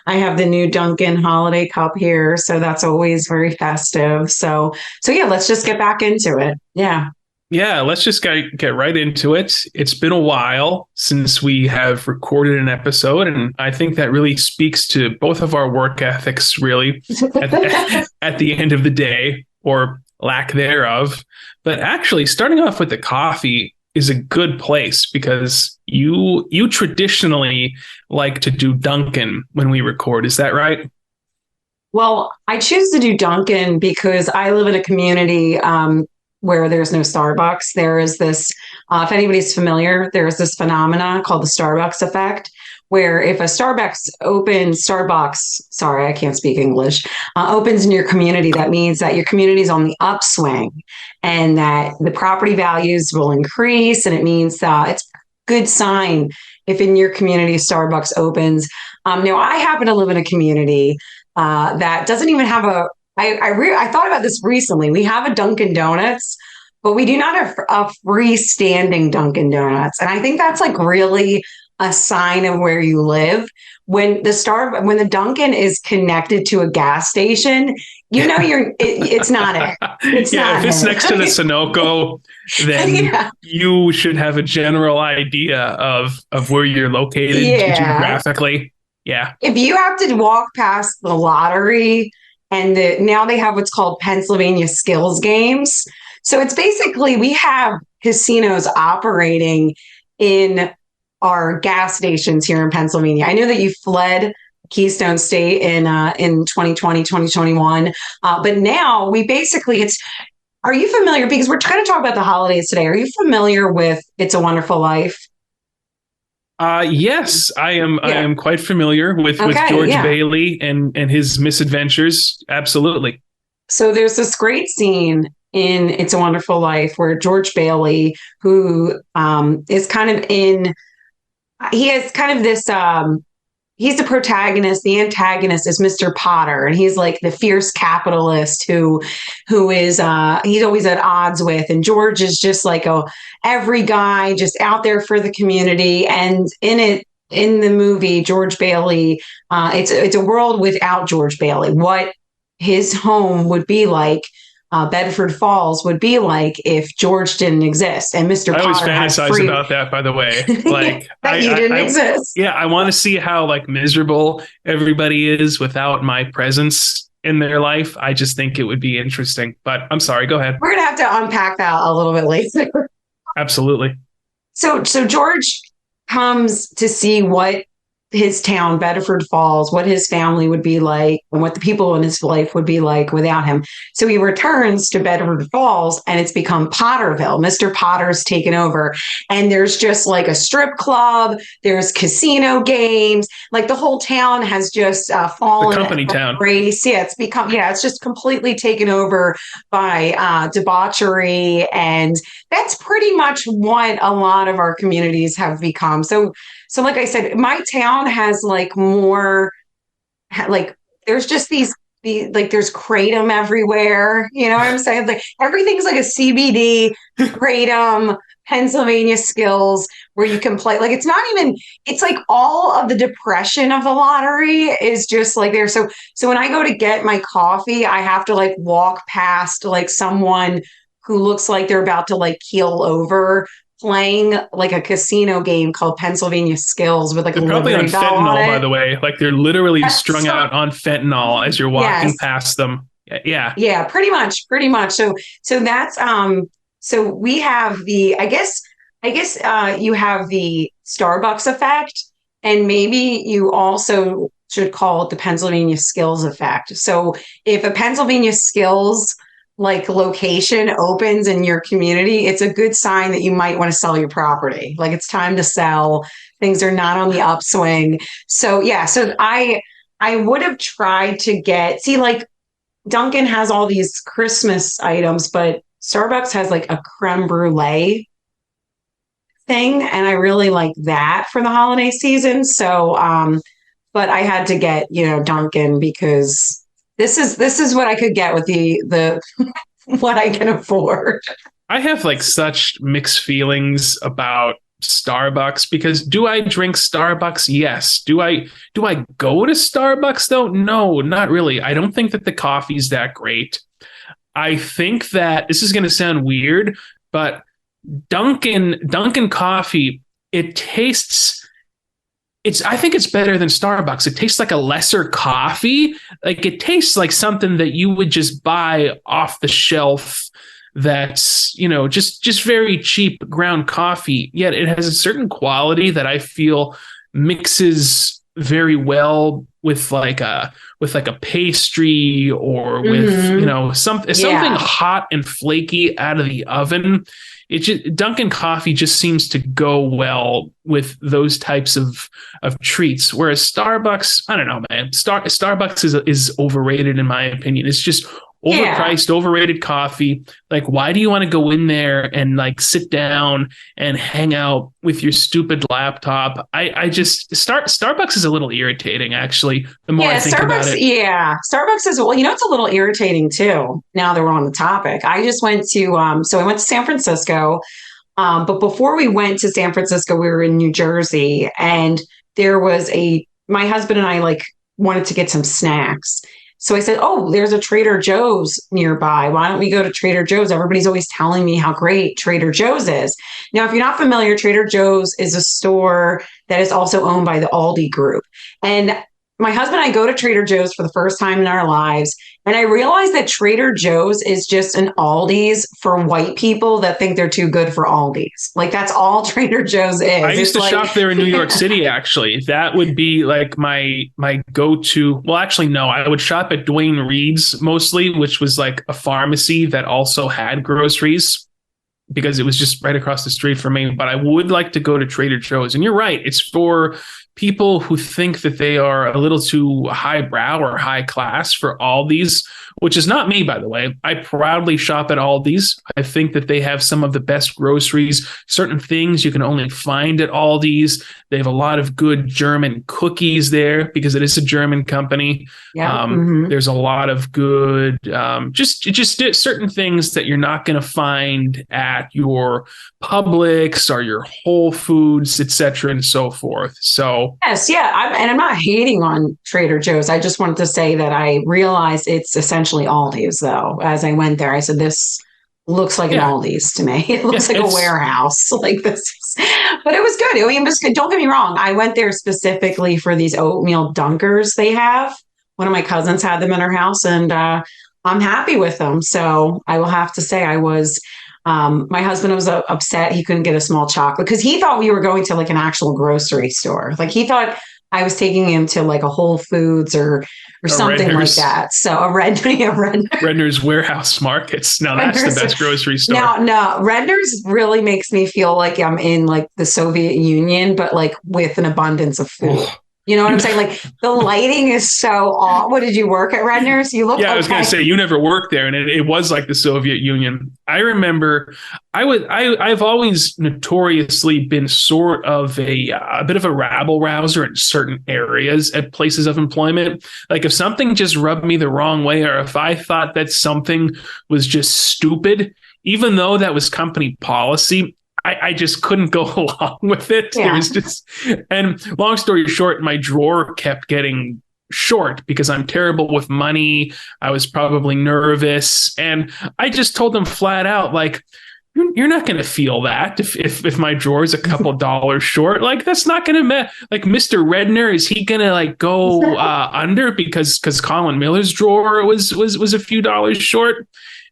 I have the new Dunkin' holiday cup here, so that's always very festive. So yeah, let's just get back into it. Yeah. Yeah, let's just get right into it. It's been a while since we have recorded an episode, and I think that really speaks to both of our work ethics, really, at the end of the day, or lack thereof. But actually, starting off with the coffee is a good place because you traditionally like to do Dunkin' when we record. Is that right? Well, I choose to do Dunkin' because I live in a community where there's no Starbucks. There is this, if anybody's familiar, there's this phenomena called the Starbucks effect, where if a Starbucks, sorry, I can't speak English, opens in your community, that means that your community is on the upswing and that the property values will increase. And it means it's a good sign if in your community Starbucks opens. Now, I happen to live in a community that doesn't even have I thought about this recently. We have a Dunkin' Donuts, but we do not have a freestanding Dunkin' Donuts. And I think that's like really a sign of where you live. When the Dunkin' is connected to a gas station, it's not it. It's Yeah, not if it's it. next to the Sunoco, then Yeah. you should have a general idea of where you're located Yeah. geographically. Yeah. If you have to walk past the lottery and now they have what's called Pennsylvania skills games. So it's basically we have casinos operating in our gas stations here in Pennsylvania. I know that you fled Keystone State in 2020, 2021. But now we basically are you familiar? Because we're trying to talk about the holidays today. Are you familiar with It's a Wonderful Life? Yes, I am. I Yeah. am quite familiar with Okay. George Yeah. Bailey and his misadventures. Absolutely. So there's this great scene in It's a Wonderful Life where George Bailey, who is kind of he has kind of this he's the protagonist. The antagonist is Mr. Potter, and he's like the fierce capitalist who is he's always at odds with. And George is just like every guy just out there for the community. And in the movie, George Bailey, it's a world without George Bailey. What his home would be like. Bedford Falls would be like if George didn't exist, and Mr. I always Potter has fantasize free about that, by the way. Like that you didn't exist. yeah, I want to see how like miserable everybody is without my presence in their life. I just think it would be interesting. But I'm sorry, go ahead. We're gonna have to unpack that a little bit later. Absolutely. So George comes to see what his town, Bedford Falls, what his family would be like and what the people in his life would be like without him. So he returns to Bedford Falls and it's become Potterville. Mr. Potter's taken over. And there's just like a strip club, there's casino games, like the whole town has just The fallen company from town. grace. It's just completely taken over by debauchery. And that's pretty much what a lot of our communities have become. So, like I said, my town has like more, like there's just like there's kratom everywhere. You know what I'm saying? Like everything's like a CBD kratom Pennsylvania skills where you can play. Like it's not even. It's like all of the depression of the lottery is just like there. So when I go to get my coffee, I have to like walk past like someone who looks like they're about to like keel over playing like a casino game called Pennsylvania Skills with like a They're probably on Liberty Bell on fentanyl, by it. the way. Like they're literally That's strung so, out on fentanyl as you're walking yes, past them. Yeah. yeah, pretty much. So that's so we have the I guess you have the Starbucks effect, and maybe you also should call it the Pennsylvania Skills effect. So if a Pennsylvania Skills like location opens in your community, it's a good sign that you might want to sell your property. Like it's time to sell. Things are not on the upswing. So yeah, so I would have tried to see like Dunkin' has all these Christmas items, but Starbucks has like a creme brulee thing, and I really like that for the holiday season. So but I had to get, Dunkin' because this is what I could get with the what I can afford. I have like such mixed feelings about Starbucks, because do I drink Starbucks? Yes. Do I go to Starbucks though? No, not really. I don't think that the coffee's that great. I think that this is going to sound weird, but Dunkin' coffee, it tastes I think it's better than Starbucks. It tastes like a lesser coffee. Like it tastes like something that you would just buy off the shelf that's, just very cheap ground coffee. Yet it has a certain quality that I feel mixes very well with like a pastry or with something hot and flaky out of the oven. Dunkin' coffee just seems to go well with those types of treats, whereas Starbucks, I don't know, man. Starbucks is overrated in my opinion. It's just overpriced, overrated coffee. Like, why do you want to go in there and like sit down and hang out with your stupid laptop? Starbucks is a little irritating, actually. The more I think about it. Yeah, Starbucks is, well, it's a little irritating too. Now that we're on the topic, I just went to, so I went to San Francisco. But before we went to San Francisco, we were in New Jersey, and there was my husband and I like wanted to get some snacks. So I said, oh, there's a Trader Joe's nearby. Why don't we go to Trader Joe's? Everybody's always telling me how great Trader Joe's is. Now, if you're not familiar, Trader Joe's is a store that is also owned by the Aldi Group. And my husband and I go to Trader Joe's for the first time in our lives. And I realized that Trader Joe's is just an Aldi's for white people that think they're too good for Aldi's. Like, that's all Trader Joe's is. I used to shop there in New York City, actually. That would be like my go-to. Well, actually, no. I would shop at Duane Reade's mostly, which was like a pharmacy that also had groceries, because it was just right across the street from me. But I would like to go to Trader Joe's. And you're right. It's for people who think that they are a little too highbrow or high class for Aldi's, which is not me, by the way. I proudly shop at Aldi's. I think that they have some of the best groceries, certain things you can only find at Aldi's. They have a lot of good German cookies there because it is a German company. Yeah. There's a lot of good, just certain things that you're not going to find at your Publix or your Whole Foods, et cetera, and so forth. So yes, yeah. I'm not hating on Trader Joe's. I just wanted to say that I realized it's essentially Aldi's, though. As I went there, I said, this looks like an Aldi's to me. It looks like a warehouse like this. But it was good. I mean, it was good. Don't get me wrong. I went there specifically for these oatmeal dunkers they have. One of my cousins had them in her house, and I'm happy with them. So I will have to say I was... my husband was upset he couldn't get a small chocolate because he thought we were going to like an actual grocery store. Like he thought I was taking him to like a Whole Foods or something like that. So a Redner's Warehouse Markets. Now that's the best grocery store. No, Redner's really makes me feel like I'm in like the Soviet Union, but like with an abundance of food. You know what I'm saying? Like the lighting is so off. What, did you work at Redner's? You look. Yeah, I was going to say you never worked there, and it was like the Soviet Union. I remember I've always notoriously been sort of a bit of a rabble rouser in certain areas at places of employment. Like if something just rubbed me the wrong way, or if I thought that something was just stupid, even though that was company policy, I just couldn't go along with it. Yeah. It was just, and long story short, my drawer kept getting short because I'm terrible with money. I was probably nervous. And I just told them flat out, like, you're not going to feel that if my drawer is a couple dollars short. Like, that's not going to like Mr. Redner, is he going to like go under because Colin Miller's drawer was a few dollars short?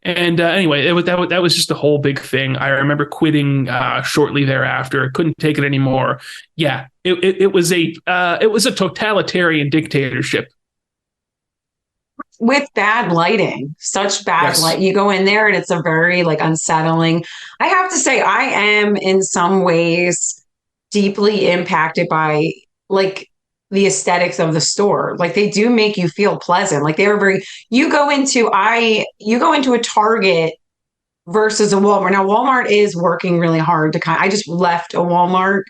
And anyway, that was just a whole big thing. I remember quitting shortly thereafter. I couldn't take it anymore. Yeah, it was a totalitarian dictatorship with bad lighting, such bad light. You go in there and it's a very like unsettling. I have to say, I am in some ways deeply impacted by like the aesthetics of the store. Like they do make you feel pleasant. Like they were you go into a Target versus a Walmart. Now Walmart is working really hard to I just left a Walmart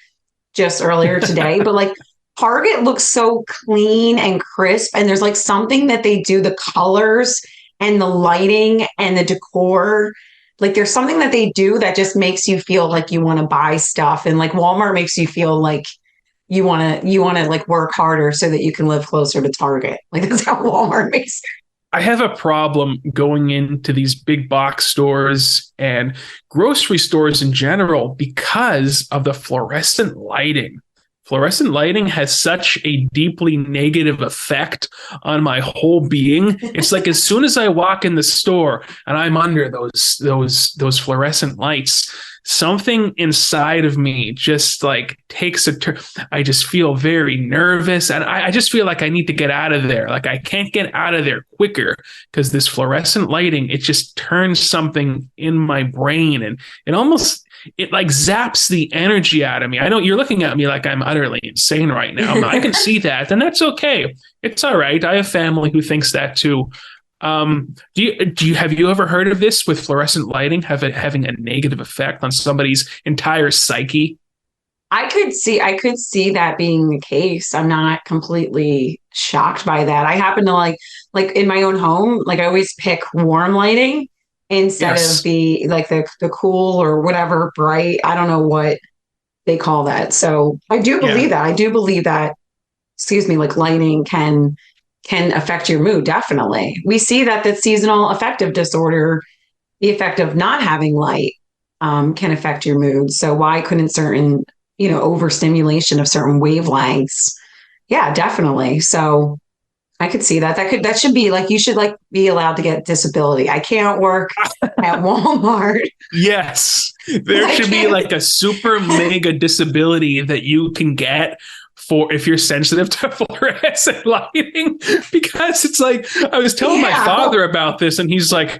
just earlier today, but like Target looks so clean and crisp. And there's like something that they do, the colors and the lighting and the decor like there's something that they do that just makes you feel like you want to buy stuff. And like Walmart makes you feel like you want to like work harder so that you can live closer to Target. Like that's how Walmart makes it. I have a problem going into these big box stores and grocery stores in general because of the fluorescent lighting. Fluorescent lighting has such a deeply negative effect on my whole being. It's like as soon as I walk in the store and I'm under those fluorescent lights, something inside of me just like takes a turn. I just feel very nervous, and I just feel like I need to get out of there. Like I can't get out of there quicker because this fluorescent lighting, it just turns something in my brain, and it like zaps the energy out of me. I know you're looking at me like I'm utterly insane right now. I can see that, and that's okay. It's all right. I have family who thinks that too. Have you ever heard of this with fluorescent lighting having a negative effect on somebody's entire psyche? I could see that being the case. I'm not completely shocked by that. I happen to like in my own home, like I always pick warm lighting instead of the cool or whatever bright. I don't know what they call that. So I do believe that. I do believe that, excuse me, like lighting can affect your mood. Definitely. We see that the seasonal affective disorder, the effect of not having light, can affect your mood. So why couldn't certain, overstimulation of certain wavelengths? Yeah, definitely. So I could see that. That should be like, you should like be allowed to get disability. I can't work at Walmart. Yes. There should be like a super mega disability that you can get for if you're sensitive to fluorescent lighting, because it's like, I was telling my father about this and he's like,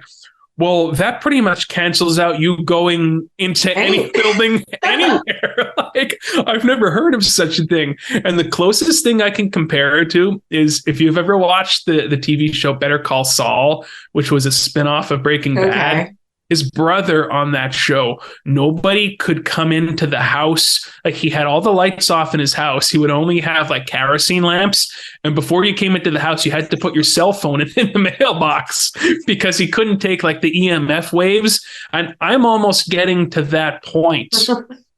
well, that pretty much cancels out you going into any building anywhere. Like, I've never heard of such a thing. And the closest thing I can compare it to is if you've ever watched the TV show Better Call Saul, which was a spinoff of Breaking Bad. His brother on that show, nobody could come into the house. Like he had all the lights off in his house. He would only have like kerosene lamps. And before you came into the house, you had to put your cell phone in the mailbox because he couldn't take like the EMF waves. And I'm almost getting to that point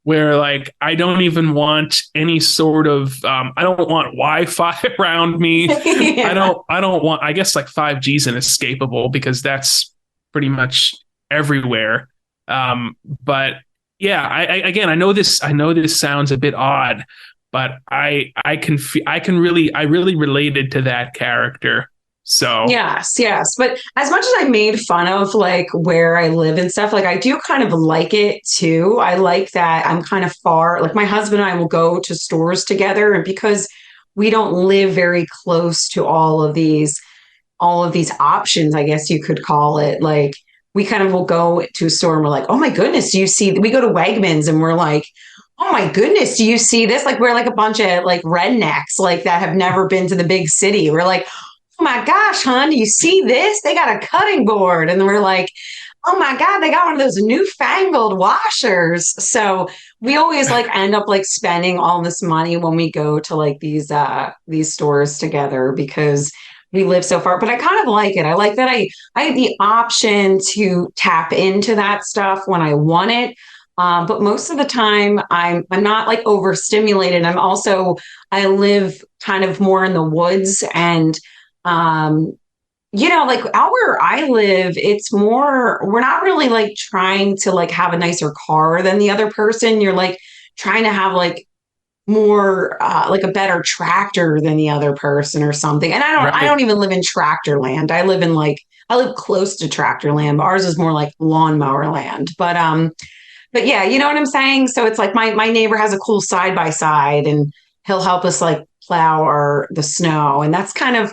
where like, I don't even want any sort of, I don't want Wi-Fi around me. I don't want, I guess like 5G is inescapable because that's pretty much everywhere. But yeah, I know this sounds a bit odd, but I really related to that character. So yes. But as much as I made fun of like where I live and stuff, like I do kind of like it too. I like that I'm kind of far, like my husband and I will go to stores together, and because we don't live very close to all of these options, I guess you could call it, like we kind of will go to a store and we're like, oh my goodness, do you see, we go to Wegmans and we're like, oh my goodness, do you see this? Like we're like a bunch of like rednecks like that have never been to the big city. We're like, oh my gosh, hon, do you see this? They got a cutting board. And then we're like, oh my God, they got one of those newfangled washers. So we always like end up like spending all this money when we go to like these stores together because we live so far. But I kind of like it. I like that I have the option to tap into that stuff when I want it. But most of the time I'm not like overstimulated. I live kind of more in the woods, and like out where I live, it's more, we're not really like trying to like have a nicer car than the other person. You're like trying to have like more like a better tractor than the other person or something. And I don't even live in tractor land. I live close to tractor land. Ours is more like lawnmower land. But yeah, you know what I'm saying? So it's like my neighbor has a cool side by side and he'll help us like plow the snow. And it's kind of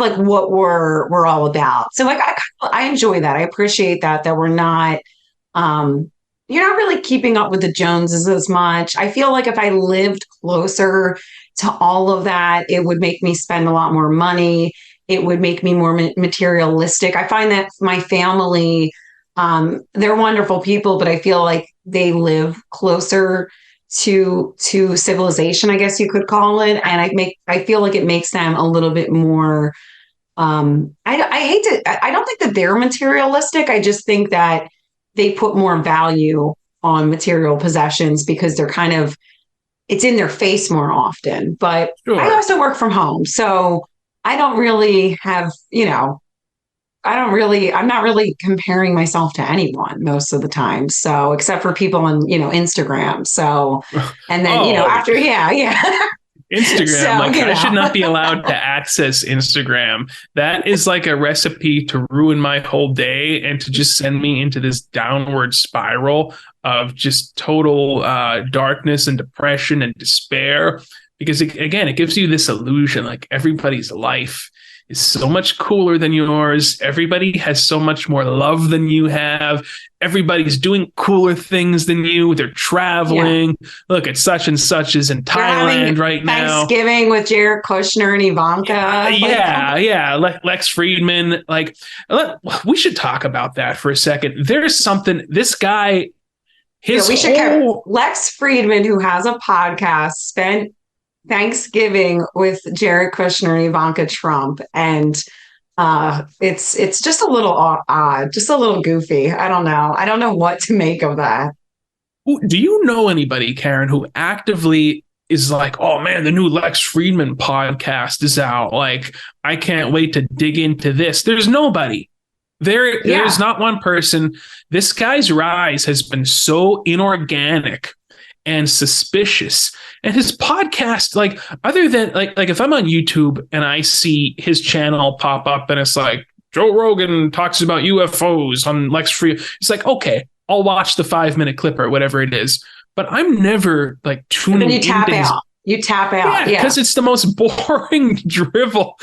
like what we're all about. So like I enjoy that. I appreciate that we're not you're not really keeping up with the Joneses as much. I feel like if I lived closer to all of that, it would make me spend a lot more money. It would make me more materialistic. I find that my family, they're wonderful people, but I feel like they live closer to civilization, I guess you could call it. And I feel like it makes them a little bit more, I don't think that they're materialistic. I just think that they put more value on material possessions because they're kind of, it's in their face more often. But I Sure. also work from home. So I don't really have, I'm not really comparing myself to anyone most of the time. So, except for people on, Instagram. So, and then, Oh, after, yeah. Instagram. So, Like, I should not be allowed to access Instagram. That is like a recipe to ruin my whole day and to just send me into this downward spiral of just total darkness and depression and despair. Because again, it gives you this illusion like everybody's life is so much cooler than yours. Everybody has so much more love than you have. Everybody's doing cooler things than you. They're traveling. Yeah. Look at such and such is in Thailand right now. Thanksgiving with Jared Kushner and Ivanka. Yeah. Lex Friedman. Like, we should talk about that for a second. There's something. This guy. Lex Friedman, who has a podcast, spent Thanksgiving with Jared Kushner and Ivanka Trump, and it's just a little odd, just a little goofy. I don't know what to make of that. Do you know anybody, Karen, who actively is like, oh man, the new Lex Friedman podcast is out, like I can't wait to dig into this? There's nobody. There's not one person. This guy's rise has been so inorganic and suspicious. And his podcast, like, other than like if I'm on YouTube and I see his channel pop up and it's like Joe Rogan talks about UFOs on Lex Friedman, it's like, okay, I'll watch the 5-minute clip or whatever it is. But I'm never like tuning in. You tap out. Yeah, because it's the most boring drivel.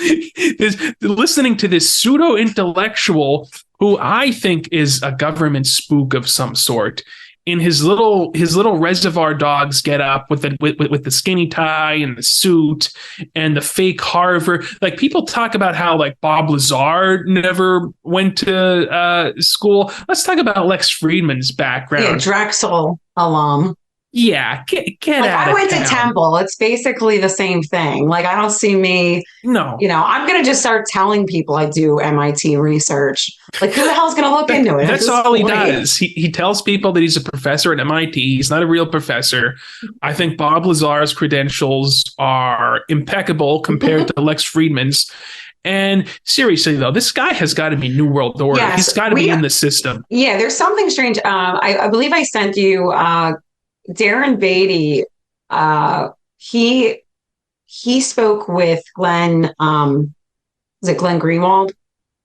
Listening to this pseudo intellectual who I think is a government spook of some sort, in his little Reservoir Dogs get up with the skinny tie and the suit and the fake Harvard. Like, people talk about how like Bob Lazar never went to school. Let's talk about Lex Friedman's background. Yeah, Drexel alum. Yeah, get like, out I of went town. to Temple. It's basically the same thing. Like, I don't see me. No. I'm going to just start telling people I do MIT research. Like, who the hell's going to look into it? That's all he does. He tells people that he's a professor at MIT. He's not a real professor. I think Bob Lazar's credentials are impeccable compared to Lex Friedman's. And seriously, though, this guy has got to be New World Order. Yes, he's got to be in the system. Yeah, there's something strange. I believe I sent you Darren Beatty. He spoke with Glenn. Is it Glenn Greenwald?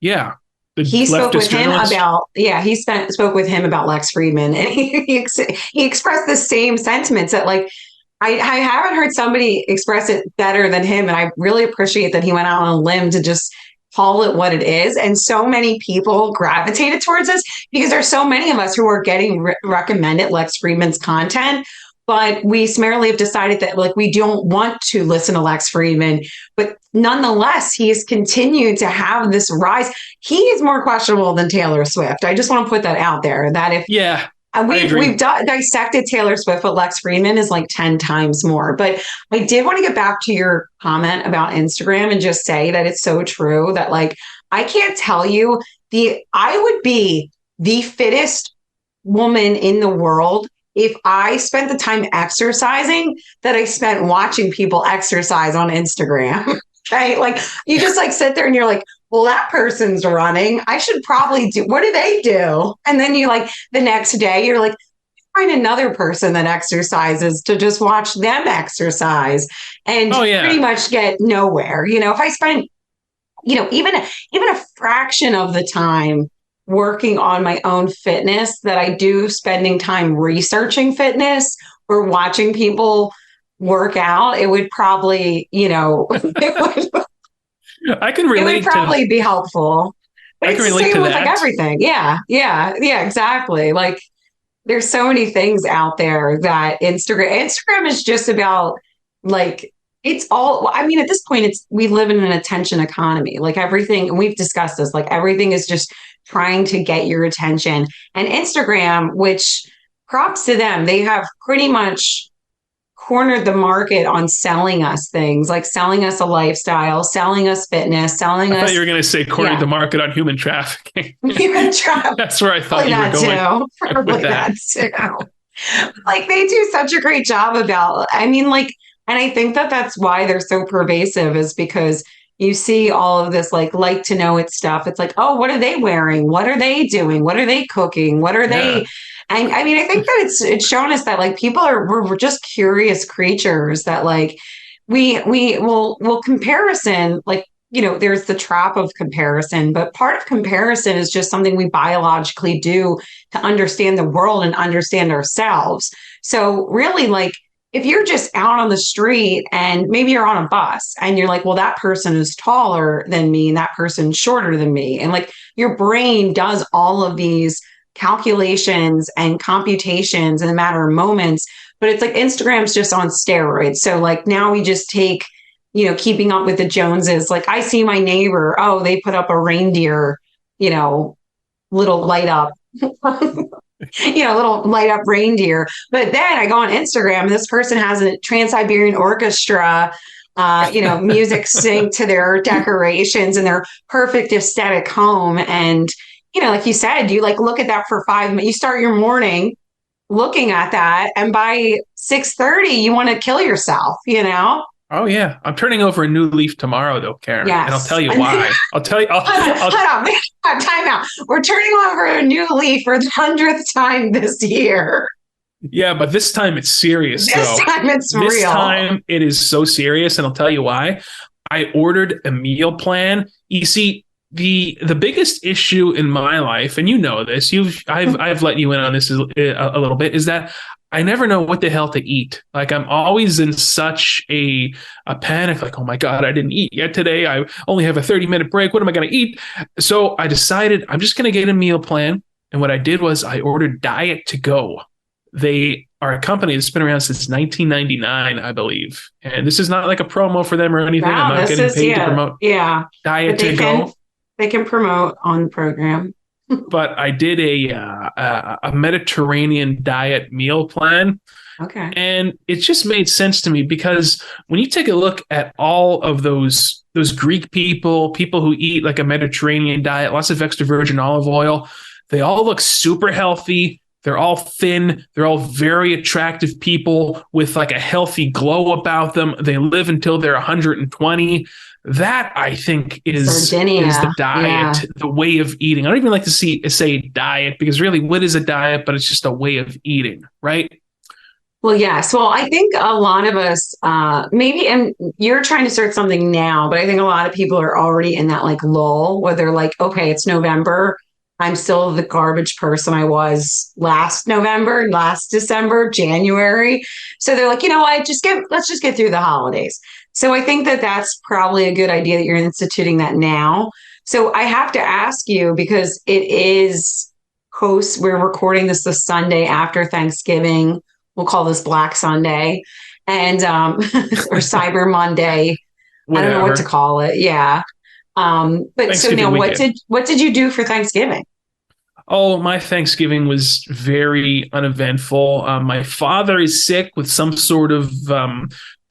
Yeah. He spoke with him about. Yeah, spoke with him about Lex Friedman, and he expressed the same sentiments that, like, I haven't heard somebody express it better than him, and I really appreciate that he went out on a limb to just call it what it is. And so many people gravitated towards us because there's so many of us who are getting recommended Lex Friedman's content. But we summarily have decided that, like, we don't want to listen to Lex Friedman. But nonetheless, he has continued to have this rise. He is more questionable than Taylor Swift. I just want to put that out there. That if we've dissected Taylor Swift, but Lex Friedman is like 10 times more. But I did want to get back to your comment about Instagram and just say that it's so true that, like, I can't tell you I would be the fittest woman in the world if I spent the time exercising that I spent watching people exercise on Instagram. Okay. Like, you just like sit there and you're like, well, that person's running. I should probably what do they do? And then you, like, the next day you're like, find another person that exercises to just watch them exercise and pretty much get nowhere. If I spent, even a fraction of the time working on my own fitness that I do spending time researching fitness or watching people work out, it would probably, I can relate. It would probably be helpful. But I can relate to that. Like everything. Yeah, exactly. Like, there's so many things out there that Instagram is just about, like, it's all, I mean, at this point, we live in an attention economy. Like, everything, and we've discussed this, like, everything is just trying to get your attention. And Instagram, which props to them, they have pretty much cornered the market on selling us things, like selling us a lifestyle, selling us fitness, selling I us. thought you were going to say cornered the market on human trafficking. Human trafficking. That's where I thought you were going. Probably that too. Like they do such a great job about, I mean, like, and I think that that's why they're so pervasive, is because you see all of this like to know it stuff. It's like, oh, what are they wearing? What are they doing? What are they cooking? What are they? And I mean, I think that it's shown us that like people we're just curious creatures, that like we will comparison, like, you know, there's the trap of comparison, but part of comparison is just something we biologically do to understand the world and understand ourselves. So really, like, if you're just out on the street and maybe you're on a bus and you're like, well, that person is taller than me and that person's shorter than me. And like your brain does all of these calculations and computations in a matter of moments, but it's like Instagram's just on steroids. So like now we just take, you know, keeping up with the Joneses. Like I see my neighbor, oh, they put up a reindeer, you know, little light up. Little light up reindeer. But then I go on Instagram and this person has a Trans-Siberian Orchestra, music synced to their decorations and their perfect aesthetic home. And, you know, like you said, you like look at that for 5 minutes. You start your morning looking at that, and by 6:30, you want to kill yourself, you know? Oh yeah, I'm turning over a new leaf tomorrow, though, Karen. Yes. And I'll tell you why. I'll tell you. Hold on, time out. We're turning over a new leaf for the 100th time this year. Yeah, but this time it's serious. This time it's real. This time it is so serious, and I'll tell you why. I ordered a meal plan. You see, the biggest issue in my life, and you know this, I've let you in on this a little bit, is that I never know what the hell to eat. Like I'm always in such a panic, like, oh my God, I didn't eat yet today. I only have a 30-minute break. What am I going to eat? So I decided I'm just going to get a meal plan. And what I did was I ordered Diet to Go. They are a company that's been around since 1999, I believe. And this is not like a promo for them or anything. Wow, I'm not getting paid to promote Diet to Go. They can promote on the program. But I did a Mediterranean diet meal plan. Okay. And it just made sense to me because when you take a look at all of those Greek people who eat like a Mediterranean diet, lots of extra virgin olive oil, they all look super healthy. They're all thin. They're all very attractive people with like a healthy glow about them. They live until they're 120. That, I think, is the diet, the way of eating. I don't even like to say diet, because really, what is a diet? But it's just a way of eating, right? Well, yes. Well, I think a lot of us, maybe, and you're trying to start something now, but I think a lot of people are already in that like lull where they're like, okay, it's November. I'm still the garbage person I was last November, last December, January. So they're like, you know what, let's just get through the holidays. So I think that that's probably a good idea that you're instituting that now. So I have to ask you, because we're recording this the Sunday after Thanksgiving. We'll call this Black Sunday and or Cyber Monday. Whatever. I don't know what to call it. Yeah. But so now what did you do for Thanksgiving? Oh, my Thanksgiving was very uneventful. My father is sick with some sort of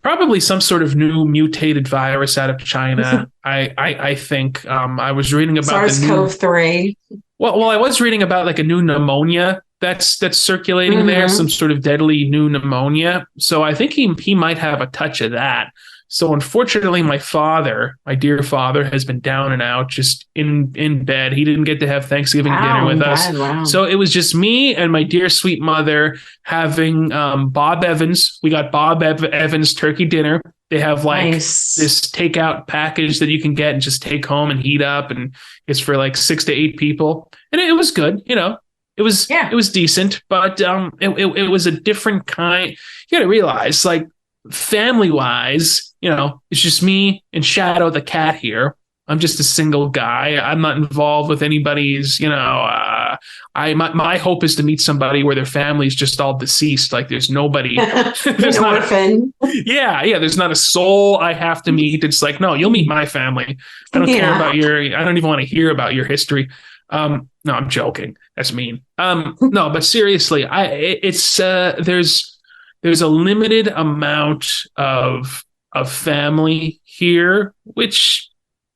probably some sort of new mutated virus out of China. I think I was reading about SARS-CoV-3. Well, I was reading about like a new pneumonia that's circulating there, some sort of deadly new pneumonia. So I think he might have a touch of that. So unfortunately, my dear father, has been down and out, just in bed. He didn't get to have Thanksgiving dinner with us. Wow. So it was just me and my dear sweet mother having Bob Evans. We got Bob Evans turkey dinner. They have like this takeout package that you can get and just take home and heat up, and it's for like 6 to 8 people. And it was good, you know. It was decent, but it was a different kind. You got to realize, like, family-wise, you know, it's just me and Shadow the cat here. I'm just a single guy. I'm not involved with anybody's, you know, my hope is to meet somebody where their family's just all deceased. Like there's nobody. There's an orphan. There's not a soul I have to meet. It's like, no, you'll meet my family. I don't care about I don't even want to hear about your history. No, I'm joking. That's mean. No, but seriously, there's there's a limited amount of family here, which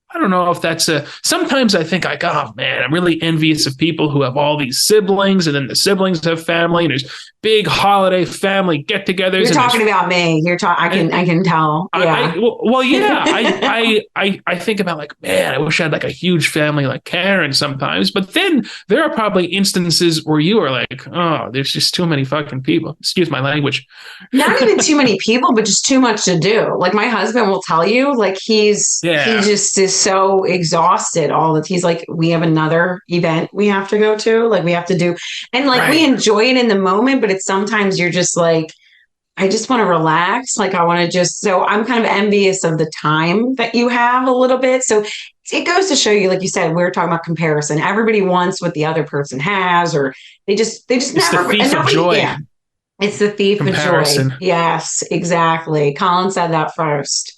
I don't know if that's sometimes I think like, oh man, I'm really envious of people who have all these siblings and then the siblings have family and there's big holiday family get-togethers. You're talking about me. I can tell. Yeah. I think about like, man, I wish I had like a huge family like Karen sometimes. But then there are probably instances where you are like, oh, there's just too many fucking people. Excuse my language. Not even too many people, but just too much to do. Like my husband will tell you, like he just is so exhausted he's like, we have another event we have to go to, like we have to do, and like we enjoy it in the moment, but it's sometimes you're just like, I just want to relax. Like I want to so I'm kind of envious of the time that you have a little bit. So it goes to show you, like you said, we were talking about comparison. Everybody wants what the other person has, or they just it's never. The thief of joy. Yeah, it's the thief of joy. Yes, exactly. Collin said that first.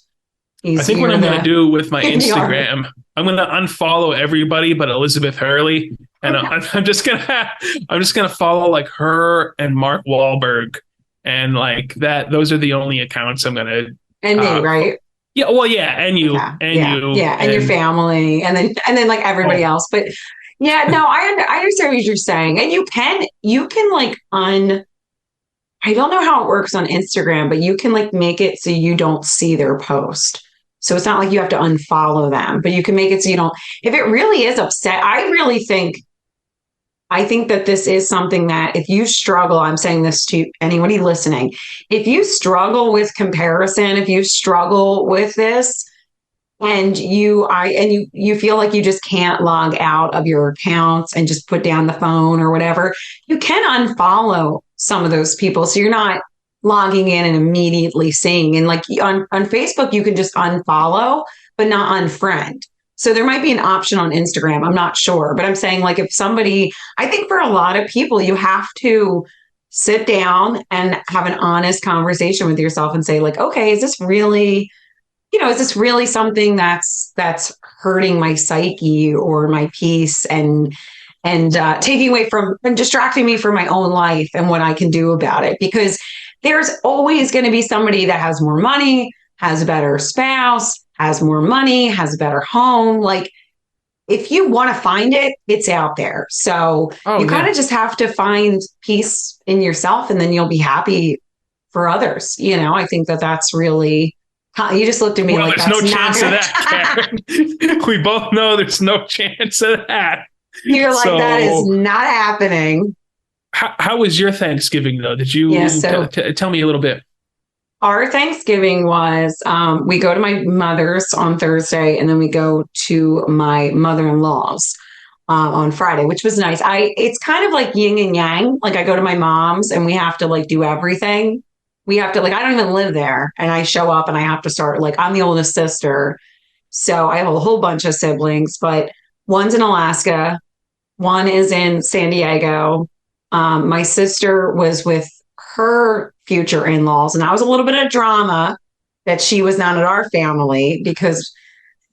I think what I'm going to do with my Instagram, I'm going to unfollow everybody but Elizabeth Hurley, and I'm just gonna follow like her and Mark Wahlberg, and like that. Those are the only accounts I'm going to. And me, right? Yeah. Well, yeah, and you, and your family, and then like everybody else. But yeah, no, I understand what you're saying, and you can like I don't know how it works on Instagram, but you can like make it so you don't see their post. So it's not like you have to unfollow them, but you can make it so you don't, if it really is upset, I think that this is something that if you struggle, I'm saying this to anybody listening, if you struggle with comparison, if you struggle with this and you feel like you just can't log out of your accounts and just put down the phone or whatever, you can unfollow some of those people. So you're not logging in and immediately seeing. And like on Facebook, you can just unfollow, but not unfriend. So there might be an option on Instagram. I'm not sure, but I'm saying like if somebody, I think for a lot of people, you have to sit down and have an honest conversation with yourself and say like, okay, is this really something that's hurting my psyche or my peace and taking away from and distracting me from my own life and what I can do about it? Because there's always going to be somebody that has more money, has a better spouse, has more money, has a better home. Like if you want to find it, it's out there. So you kind of just have to find peace in yourself, and then you'll be happy for others. You know, I think that's really, you just looked at me like, there's no chance of that, Karen. We both know there's no chance of that. You're like, that is not happening. How was your Thanksgiving, though? Did you tell me a little bit? Our Thanksgiving was, we go to my mother's on Thursday, and then we go to my mother-in-law's on Friday, which was nice. It's kind of like yin and yang. Like I go to my mom's and we have to like do everything. We have to like, I don't even live there, and I show up and I have to start like, I'm the oldest sister. So I have a whole bunch of siblings, but one's in Alaska. One is in San Diego. My sister was with her future in-laws, and that was a little bit of drama that she was not at our family because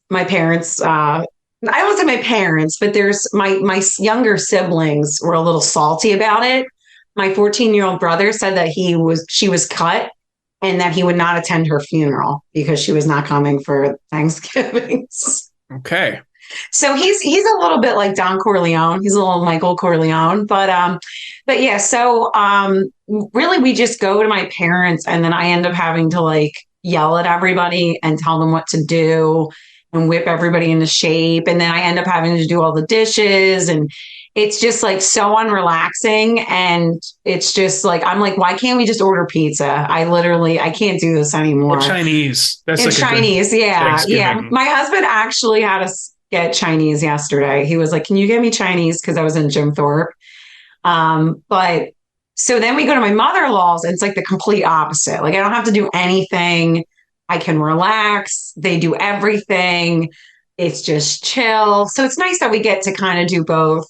my parents, I don't say my parents, but there's my younger siblings were a little salty about it. My 14-year-old brother said that she was cut and that he would not attend her funeral because she was not coming for Thanksgivings. Okay. So he's a little bit like Don Corleone. He's a little Michael Corleone, but yeah. So really, we just go to my parents, and then I end up having to like yell at everybody and tell them what to do and whip everybody into shape, and then I end up having to do all the dishes, and it's just like so unrelaxing, and it's just like I'm like, why can't we just order pizza? I can't do this anymore. Or Chinese. That's like Chinese, yeah. My husband actually had us get Chinese yesterday. He was like, can you get me Chinese? Because I was in Jim Thorpe. But so then we go to my mother-in-law's, and it's like the complete opposite. Like I don't have to do anything. I can relax. They do everything. It's just chill. So it's nice that we get to kind of do both.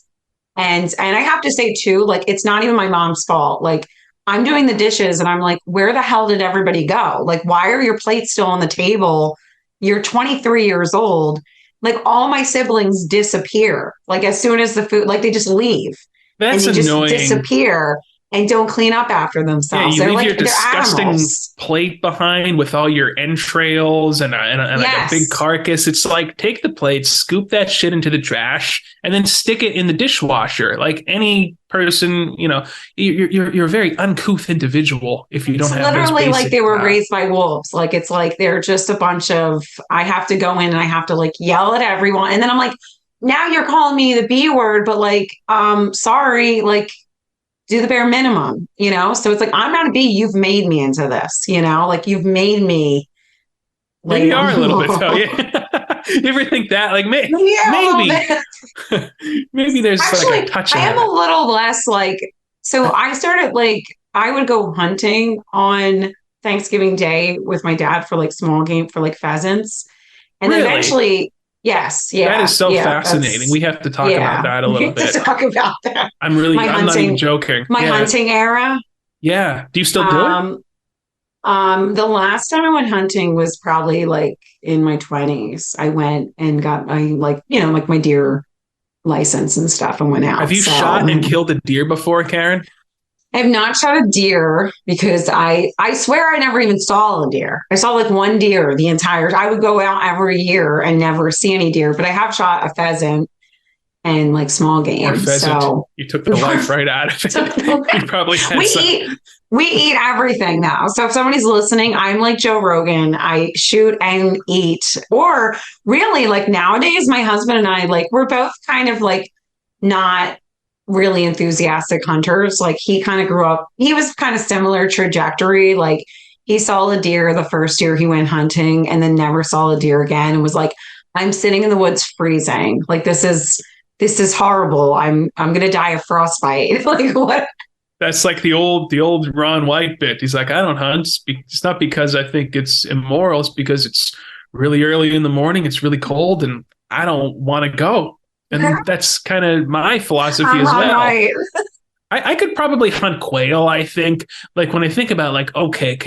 And I have to say too, like, it's not even my mom's fault. Like I'm doing the dishes and I'm like, where the hell did everybody go? Like, why are your plates still on the table? You're 23 years old. Like all my siblings disappear. Like as soon as the food, like they just leave. That's and they annoying. Just disappear. and don't clean up after Yeah, themselves. you They're leave like, your they're disgusting animals. plate behind with all your entrails and like a big Yes. carcass. It's like, take the plate, scoop that shit into the trash, and then stick it in the dishwasher. Like any person, you're a very uncouth individual if you It's don't have those literally like basic. they were raised by wolves. Like it's like they're just a bunch of, I have to go in and I have to like yell at everyone. And then I'm like, now you're calling me the B word, but like, sorry, like do the bare minimum, you know? So it's like, I'm not a bee. You've made me into this, you know? Like you've made me lay Maybe you are a down. little bit though. Yeah. You ever think that? Like Yeah, a little maybe bit. maybe there's like a Actually, touch of I am a that. little less like, so I started like, I would go hunting on Thanksgiving Day with my dad for like small game for like pheasants. And then Really? eventually, yes, That is yeah, so yeah, fascinating. We have to talk about yeah, that a we little have to bit. talk about that. My I'm not even hunting, joking. my Yeah. hunting era. Yeah. Do you still do it? Um, the last time I went hunting was probably like in my 20s. I went and got my like, like my deer license and stuff and went Have out. you So shot and killed a deer before, Karen? I have not shot a deer because I swear I never even saw a deer. I saw like one deer the entire I would go out every year and never see any deer, but I have shot a pheasant and like small Or game. pheasant? So You took the life right out of it. You probably had we some. eat everything now. So if somebody's listening, I'm like Joe Rogan. I shoot and eat. Or really like nowadays, my husband and I, like we're both kind of like not really enthusiastic hunters. Like he kind of grew up, he was kind of similar trajectory. Like he saw a deer the first year he went hunting and then never saw a deer again and was like, I'm sitting in the woods freezing. Like this is horrible. I'm gonna die of frostbite. Like what? That's like the old Ron White bit. He's like, I don't hunt. It's not because I think it's immoral. It's because it's really early in the morning. It's really cold, and I don't want to go. And that's kind of my philosophy I'm as Ron well. White. I could probably hunt quail, I think. Like when I think about like, okay,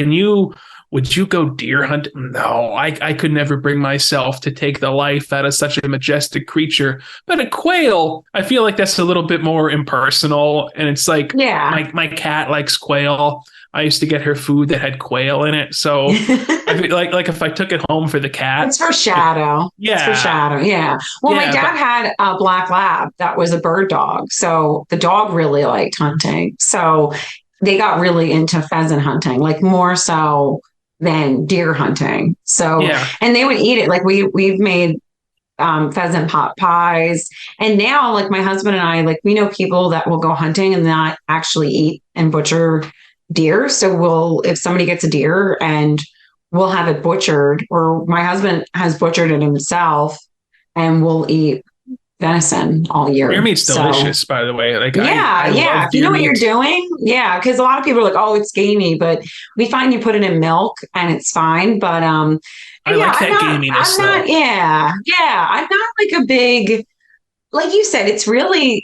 would you go deer hunt? No, I could never bring myself to take the life out of such a majestic creature. But a quail, I feel like that's a little bit more impersonal. And it's like Yeah. my cat likes quail. I used to get her food that had quail in it. So I feel like if I took it home for the cat, It's for shadow. It's for yeah. shadow. Yeah. Well, my Yeah, dad but had a black lab that was a bird dog. So the dog really liked hunting. So they got really into pheasant hunting, like more so than deer hunting. So, yeah. and they would eat it. Like we've made pheasant pot pies. And now, like my husband and I, like we know people that will go hunting and not actually eat and butcher deer. So if somebody gets a deer and we'll have it butchered, or my husband has butchered it himself, and we'll eat venison all Deer year. meat's So delicious, by the way. Like yeah, I yeah. love If you know deer what you're meat. doing, yeah. Because a lot of people are like, "Oh, it's gamey," but we find you put it in milk and it's fine. But I yeah, like that gaminess I'm not. though. Yeah, yeah. I'm not like a big. Like you said, it's really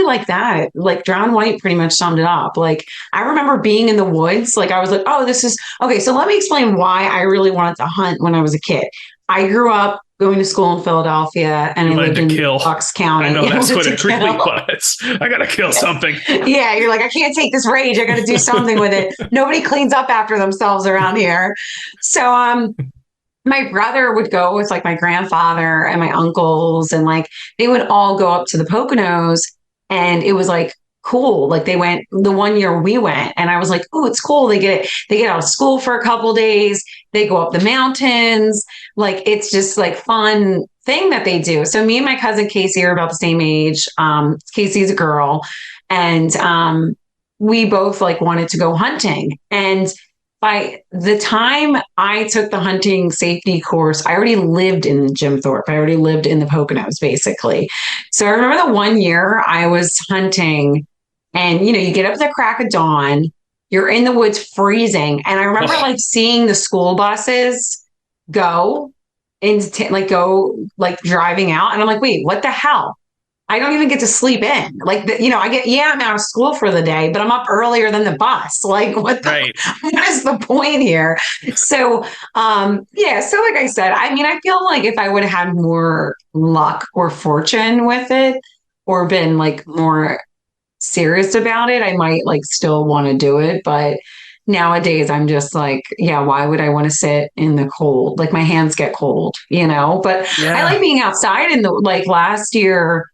like that. Like John White pretty much summed it up. Like I remember being in the woods. Like I was like, "Oh, this is okay." So let me explain why I really wanted to hunt when I was a kid. I grew up going to school in Philadelphia, and You I wanted lived to in kill. Bucks I County. know I that's wanted what to it really kill. was. I gotta kill something. Yeah, you're like, I can't take this rage. I got to do something with it. Nobody cleans up after themselves around here. So, my brother would go with like my grandfather and my uncles, and like they would all go up to the Poconos, and it was like cool. Like they went the one year we went, and I was like, oh, it's cool. They get out of school for a couple days. They go up the mountains. Like it's just like fun thing that they do. So me and my cousin Casey are about the same age. Casey's a girl, and we both like wanted to go hunting. And by the time I took the hunting safety course, I already lived in Jim Thorpe. I already lived in the Poconos, basically. So I remember the one year I was hunting, and you get up at the crack of dawn, you're in the woods freezing. And I remember Oh, like seeing the school buses go like driving out. And I'm like, wait, what the hell? I don't even get to sleep in. Like, I'm out of school for the day, but I'm up earlier than the bus. Like, right. what is the point here? So, yeah. So, like I said, I mean, I feel like if I would have had more luck or fortune with it, or been like more serious about it, I might like still want to do it. But nowadays I'm just like, yeah, why would I want to sit in the cold? Like my hands get cold, But I like Yeah. being outside in the like last year.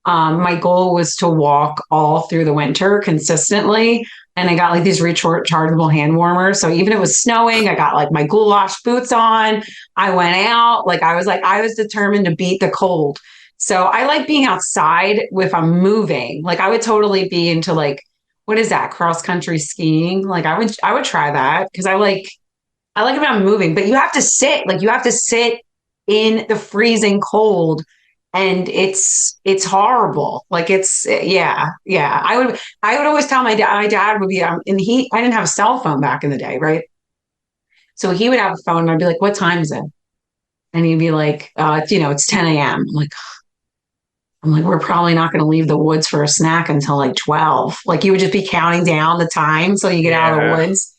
My goal was to walk all through the winter consistently. And I got like these rechargeable hand warmers. So even if it was snowing, I got like my goulash boots on. I went out. I was determined to beat the cold. So I like being outside if I'm moving. Like I would totally be into like, what is that? Cross country skiing. Like I would try that because I like if I'm moving, but you have to sit in the freezing cold and it's horrible. Like yeah. I would always tell my dad would be and I didn't have a cell phone back in the day, right? So he would have a phone and I'd be like, what time is it? And he'd be like, it's 10 a.m. I'm like, we're probably not going to leave the woods for a snack until like 12. Like you would just be counting down the time so you get out of the Yeah. woods.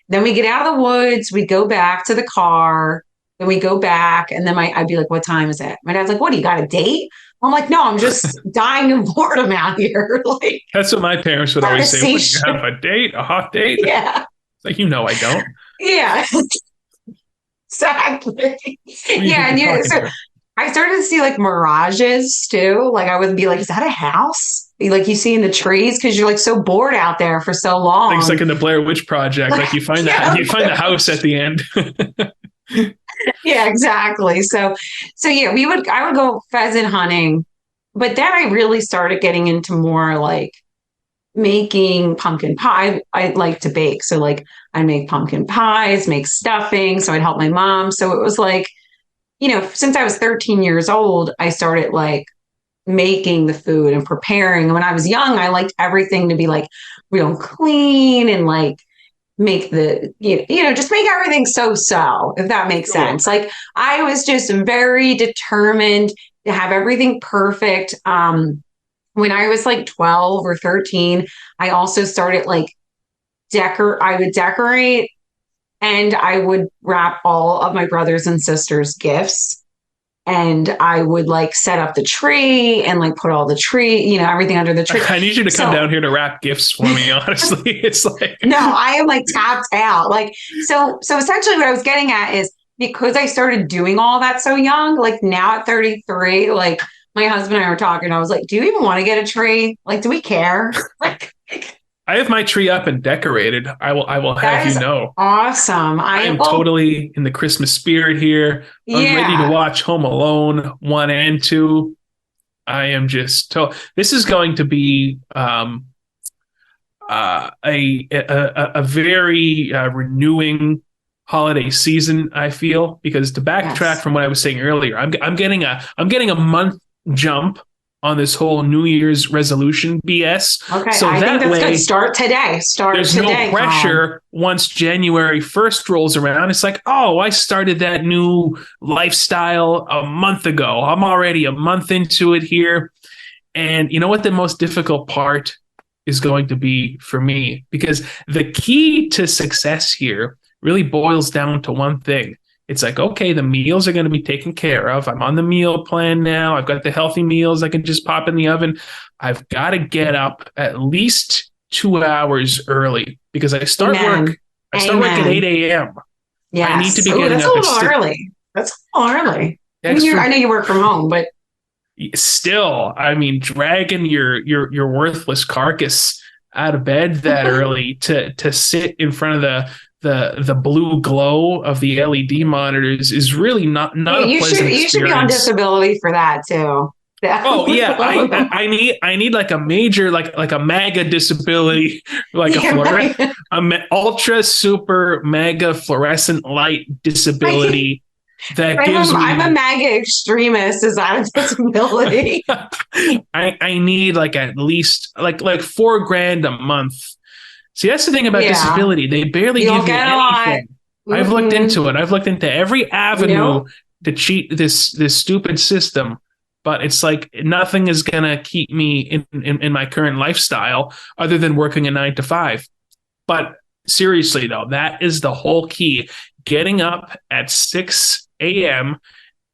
Then we get out of the woods, we go back to the car, then we go back, and then I'd be like, what time is it? My dad's like, what, do you got a date? I'm like, no, I'm just dying of boredom out here. Like, That's what my parents would trying to always say. see What, you shit. have a date, a hot date? It's Yeah, like, I don't. yeah, exactly. Who do you Yeah, think and you're yeah, talking so to? I started to see like mirages too. Like I would be like, is that a house? Like you see in the trees because you're like so bored out there for so Like it's long. like in the Blair Witch Project. Like Yeah, you find the house at the end. yeah, exactly. So yeah, I would go pheasant hunting, but then I really started getting into more like making pumpkin pie. I like to bake. So like I make pumpkin pies, make stuffing. So I'd help my mom. So it was like, since I was 13 years old, I started like making the food and preparing. When I was young, I liked everything to be like real clean and like make just make everything so, if that makes Sure. sense. Like I was just very determined to have everything perfect. When I was like 12 or 13, I also started like I would decorate and I would wrap all of my brothers and sisters gifts and I would like set up the tree and like put all the tree, everything under the tree. I need you to come So down here to wrap gifts for me, honestly. It's like no, I am like tapped out. Like so essentially what I was getting at is because I started doing all that so young, like now at 33, like my husband and I were talking, I was like, do you even want to get a tree? Like, do we care? Like I have my tree up and decorated. I will have that you is know. awesome. I am totally in the Christmas spirit here. I'm ready to Yeah. watch Home Alone 1 and 2. I am just so this is going to be a very renewing holiday season. I feel because to backtrack Yes. from what I was saying earlier, I'm getting a month jump on this whole New Year's resolution BS. Okay. So I think that that's good. way Start today. Start there's today, no Colin. pressure once January 1st rolls around. It's like, oh, I started that new lifestyle a month ago. I'm already a month into it here. And you know what the most difficult part is going to be for me? Because the key to success here really boils down to one thing. It's like, okay, the meals are going to be taken care of. I'm on the meal plan now. I've got the healthy meals I can just pop in the oven. I've got to get up at least 2 hours early because I start Amen. work. I start work at Amen. 8 a.m. I need to Yes. be Oh, getting that's a up at little early. That's a little early. I mean, I extra. know you work from home, but Still, I mean, dragging your worthless carcass out of bed that early to sit in front of the blue glow of the LED monitors is really not a you pleasant should be on experience. disability for that too. Oh yeah, I Yeah. I need I need like a major like a mega disability, like a Yeah, right. ultra super mega fluorescent light disability that gives I'm a me MAGA extremist. Is that a disability? I need like at least like $4,000 a month. See, that's the thing about Yeah. disability. They barely You give don't you get a lot. anything. I've looked Mm-mm. into it. I've looked into every avenue Nope. to cheat this stupid system. But it's like nothing is gonna keep me in my current lifestyle other than working a 9 to 5. But seriously though, that is the whole key. Getting up at 6 a.m.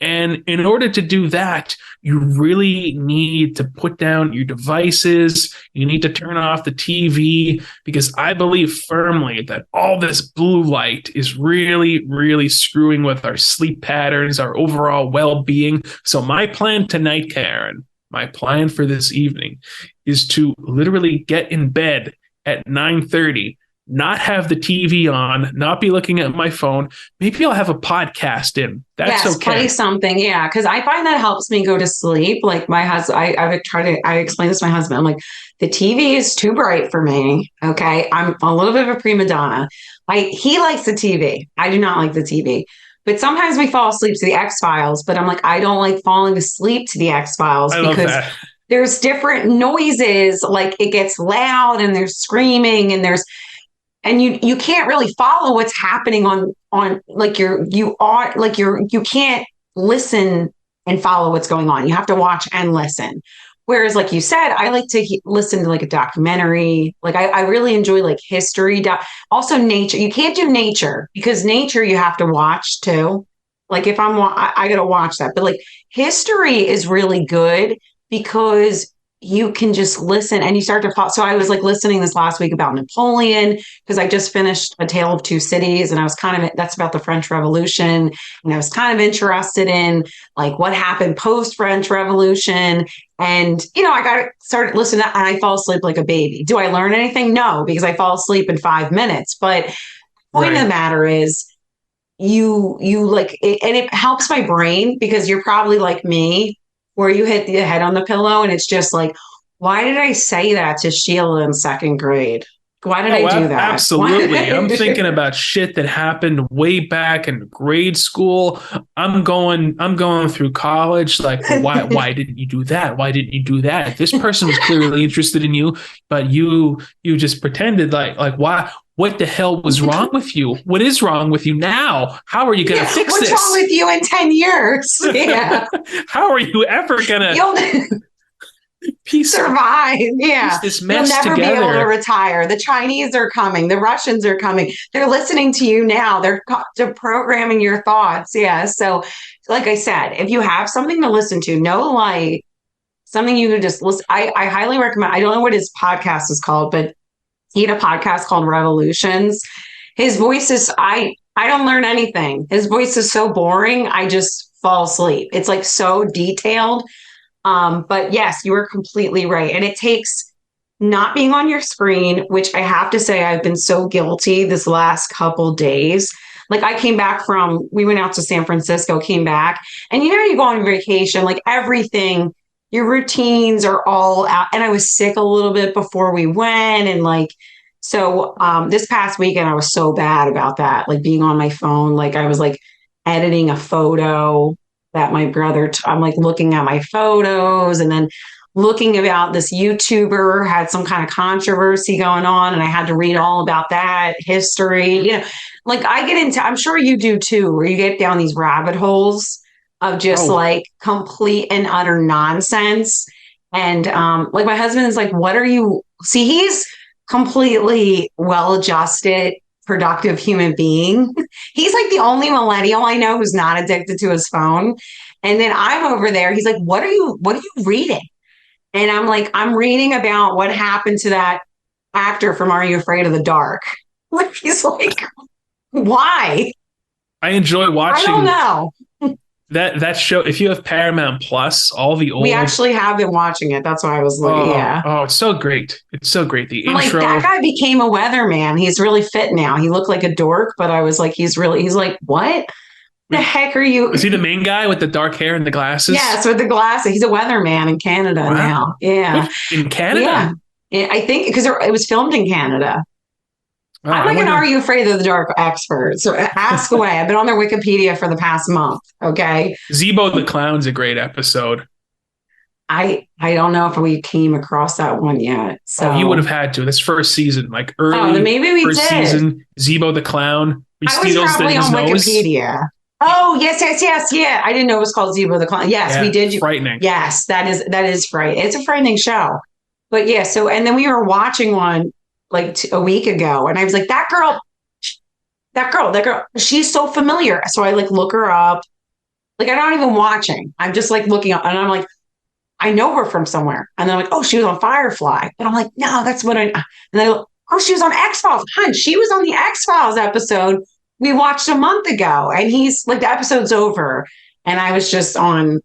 And in order to do that, you really need to put down your devices. You need to turn off the TV, because I believe firmly that all this blue light is really, really screwing with our sleep patterns, our overall well-being. So my plan tonight, Karen, my plan for this evening is to literally get in bed at 9:30, not have the TV on, not be looking at my phone. Maybe I'll have a podcast in. That's yes, okay. play something. Yeah. Cause I find that helps me go to sleep. Like my husband, I explain this to my husband. I'm like, the TV is too bright for me. Okay. I'm a little bit of a prima donna. He likes the TV. I do not like the TV. But sometimes we fall asleep to the X-Files, but I'm like, I don't like falling asleep to the X-Files I love because that. there's different noises. Like it gets loud and there's screaming and you can't really follow what's happening on like you can't listen and follow what's going on. You have to watch and listen. Whereas, like you said, I like to listen to like a documentary. Like I really enjoy like history. Also nature. You can't do nature because nature you have to watch too. Like if I got to watch that. But like history is really good because you can just listen and you start to follow. So I was like listening this last week about Napoleon because I just finished A Tale of Two Cities and I was that's about the French Revolution. And I was kind of interested in like what happened post French Revolution. And, I started listening and I fall asleep like a baby. Do I learn anything? No, because I fall asleep in 5 minutes. But the point of the matter is you like it, and it helps my brain because you're probably like me where you hit the head on the pillow and it's just like, why did I say that to Sheila in second grade? Why did I do that? Absolutely. I'm thinking about shit that happened way back in grade school. I'm going through college. Like, why didn't you do that? Why didn't you do that? This person was clearly interested in you, but you just pretended like why? What the hell was wrong with you? What is wrong with you now? How are you going to fix this? What's wrong with you in 10 years? Yeah. How are you ever going to survive? Yeah. Piece this mess You'll never together. be able to retire. The Chinese are coming. The Russians are coming. They're listening to you now. They're programming your thoughts. Yeah. So like I said, if you have something to listen to, no light, something you could just listen. I highly recommend. I don't know what his podcast is called, but he had a podcast called Revolutions. His voice is, I don't learn anything. His voice is so boring. I just fall asleep. It's like so detailed. But yes, you are completely right. And it takes not being on your screen, which I have to say, I've been so guilty this last couple days. Like I came back we went out to San Francisco, came back, and you go on vacation, like everything, your routines are all out. And I was sick a little bit before we went. And so this past weekend, I was so bad about that, like being on my phone. Like I was like editing a photo that my brother, I'm like looking at my photos and then looking about this YouTuber had some kind of controversy going on. And I had to read all about that history, like I get into, I'm sure you do too, where you get down these rabbit holes of just like complete and utter nonsense. And like my husband is like, he's completely well-adjusted, productive human being. He's like the only millennial I know who's not addicted to his phone. And then I'm over there. He's like, what are you reading? And I'm like, I'm reading about what happened to that actor from Are You Afraid of the Dark? Like, he's like, why? I enjoy watching. I don't know. That show, if you have Paramount Plus, all the old... We actually have been watching it. That's why I was looking, yeah. Oh, it's so great. It's so great. The I'm intro... like, that guy became a weatherman. He's really fit now. He looked like a dork, but I was like, he's like, what? The heck are you? Is he the main guy with the dark hair and the glasses? Yes, with the glasses. He's a weatherman in Canada now. Yeah. In Canada? Yeah. I think because it was filmed in Canada. Oh, I'm like an Are You Afraid of the Dark expert. So ask away. I've been on their Wikipedia for the past month. Okay. Zebo the Clown's a great episode. I don't know if we came across that one yet. So you would have had to. This first season, like early. Oh, then maybe we first did. Season, Zebo the Clown. I was probably on Wikipedia. Oh, yes. Yeah. I didn't know it was called Zebo the Clown. Yes, we did. Frightening. Yes, that is frightening. It's a frightening show. But yeah, so, and then we were watching one like a week ago and I was like, that girl, she's so familiar. So I like look her up. Like I'm not even watching. I'm just like looking up and I'm like, I know her from somewhere. And they're like, oh, she was on Firefly. And I'm like, no, that's what I, and they're like, oh, she was on X-Files. Hun, she was on the X-Files episode we watched a month ago. And he's like, the episode's over. And I was just on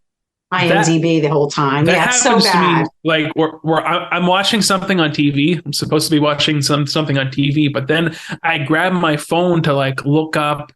That IMDb the whole time. that Yeah, it's so happens to bad. me like where I'm watching something on TV. I'm supposed to be watching something on TV, but then I grab my phone to like look up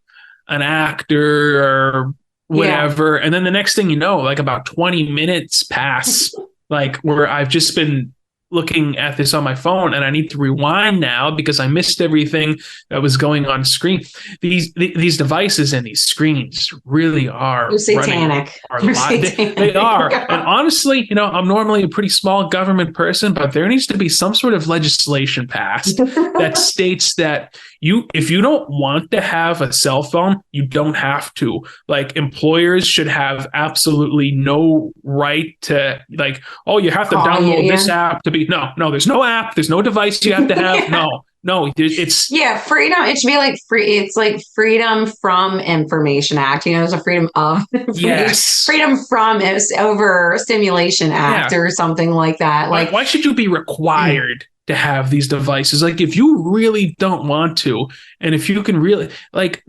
an actor or Yeah. whatever, and then the next thing you know, like about 20 minutes pass, like where I've just been looking at this on my phone and I need to rewind now because I missed everything that was going on screen. These devices and these screens really are You're satanic. running our lives. They are. And honestly, I'm normally a pretty small government person, but there needs to be some sort of legislation passed that states that if you don't want to have a cell phone, you don't have to. Like employers should have absolutely no right to like, oh, you have to download this app to be. No, there's no app. There's no device you have to have. Yeah. No, it's freedom. It should be like free. It's like Freedom from Information Act. There's a Freedom of Information. Yes. Freedom from over Stimulation Act or something like that. Like, why should you be required to have these devices? Like if you really don't want to, and if you can really like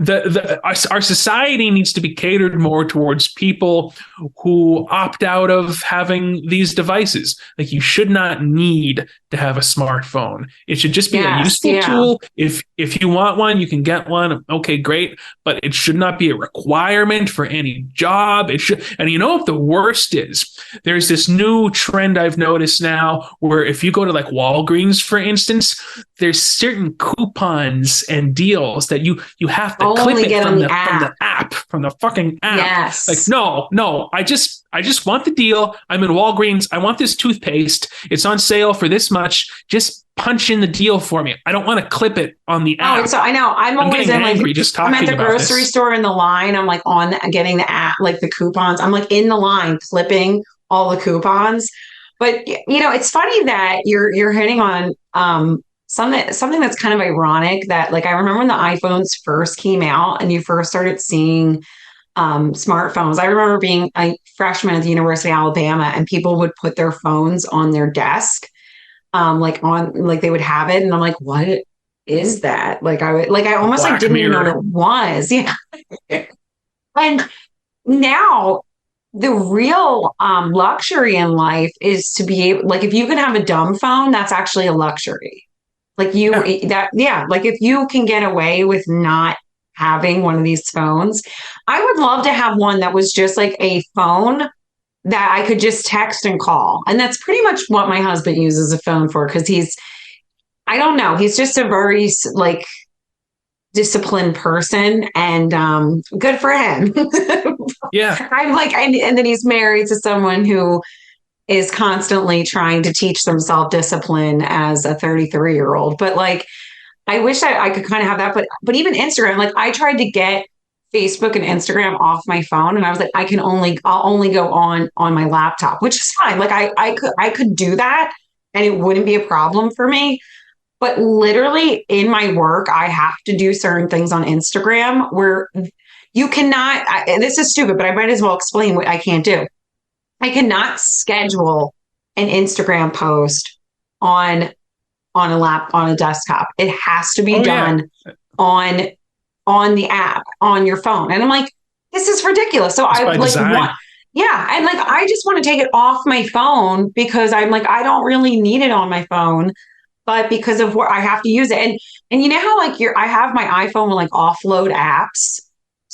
our society needs to be catered more towards people who opt out of having these devices. Like you should not need to have a smartphone. It should just be a useful tool. If you want one, you can get one. Okay, great. But it should not be a requirement for any job. It should. And if the worst is, there's this new trend I've noticed now where if you go to like Walgreens, for instance, there's certain coupons and deals that you have to clip it from the fucking app. Yes. Like, no, I just want the deal. I'm in Walgreens. I want this toothpaste. It's on sale for this much. Just punch in the deal for me. I don't want to clip it on the app. Oh, so I know. I'm always getting angry like, just talking I'm at the grocery store in the line. I'm like getting the app, like the coupons. I'm like in the line clipping all the coupons. But it's funny that you're hitting on something that's kind of ironic that like I remember when the iPhones first came out and you first started seeing smartphones. I remember being a freshman at the University of Alabama and people would put their phones on their desk, they would have it. And I'm like, what is that? Like I almost like didn't even know what it was. Yeah. And now the real luxury in life is to be able, like if you can have a dumb phone, that's actually a luxury. Like like if you can get away with not having one of these phones, I would love to have one that was just like a phone that I could just text and call. And that's pretty much what my husband uses a phone for because I don't know, he's just a very like disciplined person and good for him. Yeah. I'm like, and then he's married to someone who is constantly trying to teach them self-discipline as a 33-year-old. But like, I wish I could kind of have that, but even Instagram, like I tried to get Facebook and Instagram off my phone, and I was like, I'll only go on my laptop, which is fine. Like I could do that, and it wouldn't be a problem for me. But literally in my work, I have to do certain things on Instagram where you cannot. This is stupid, but I might as well explain what I can't do. I cannot schedule an Instagram post on a desktop. It has to be done on the app on your phone. And I'm like, this is ridiculous. So I like want, and like I just want to take it off my phone because I'm like, I don't really need it on my phone, but because of what I have to use it. And you know how like I have my iPhone will like offload apps.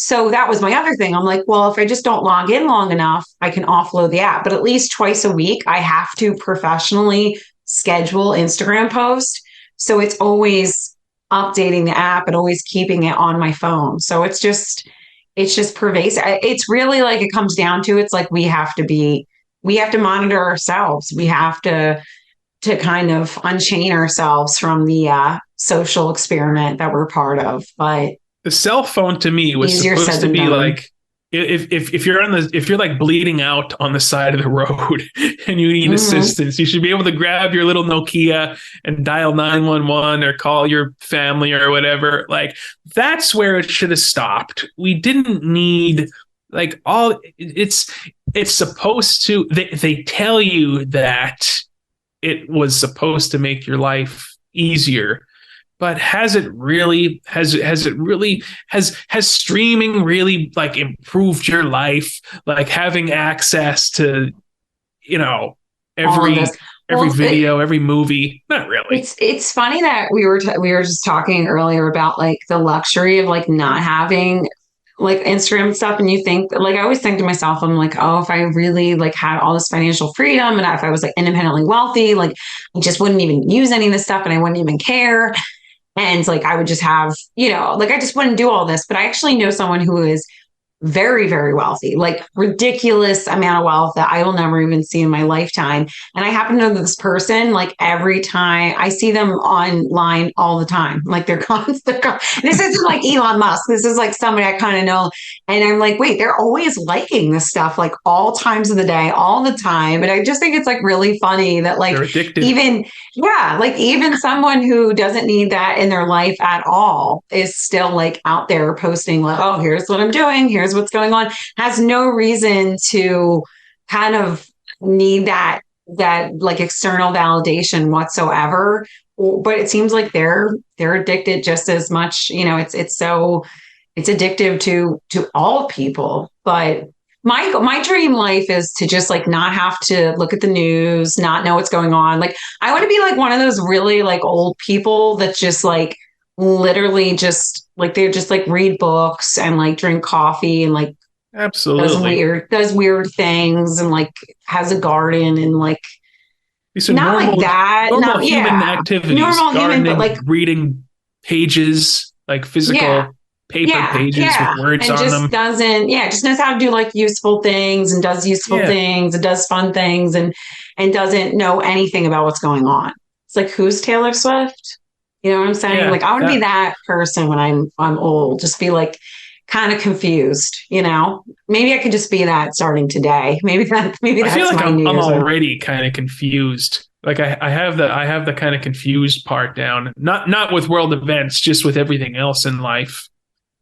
So that was my other thing. I'm like, well, if I just don't log in long enough, I can offload the app. But at least twice a week, I have to professionally schedule Instagram post. So it's always updating the app and always keeping it on my phone. So it's just pervasive. It's really like it comes down to, it's like we have to monitor ourselves. We have to kind of unchain ourselves from the social experiment that we're part of. But the cell phone to me was supposed to be like, if you're like bleeding out on the side of the road and you need assistance, you should be able to grab your little Nokia and dial 911 or call your family or whatever. Like that's where it should have stopped. We didn't need like all it's supposed to, they tell you that it was supposed to make your life easier, but has it really, has streaming really like improved your life, like having access to, you know, All of every this. Well, video, every movie? Not really. it's funny that we were just talking earlier about like the luxury of like not having like Instagram stuff. And you think like I always think to myself, I'm like, oh, if I really like had all this financial freedom and if I was like independently wealthy, like I just wouldn't even use any of this stuff and I wouldn't even care. And like I would just have, like I just wouldn't do all this. But I actually know someone who is very, very wealthy, like ridiculous amount of wealth that I will never even see in my lifetime. And I happen to know this person, like every time I see them online all the time, like they're constant. This isn't like Elon Musk. This is like somebody I kind of know. And I'm like, wait, they're always liking this stuff, like all times of the day, all the time. And I just think it's like really funny that like They're addicted. even yeah, like even someone who doesn't need that in their life at all is still like out there posting like, oh, here's what I'm doing, here's what's going on, has no reason to kind of need that like external validation whatsoever. But it seems like they're addicted just as much. It's addictive to all people. But my dream life is to just like not have to look at the news, not know what's going on. Like I want to be like one of those really like old people that just like literally just like they just like read books and like drink coffee and like Absolutely. does weird things and like has a garden and like These are not normal, like that. normal Not human yeah. activities. Normal human, Gardening, but like reading pages, like yeah. physical paper Yeah, pages with yeah. words And on just them. doesn't, yeah, just knows how to do like useful things and does useful Yeah. things and does fun things and doesn't know anything about what's going on. It's like who's Taylor Swift? You know what I'm saying? Yeah. Like I want to be That, that person when I'm old. Just be like kind of confused. Maybe I could just be that starting today. Maybe I feel that's like my I'm New I'm Year's. already kind of confused. Like I have the kind of confused part down. Not with world events, just with everything else in life.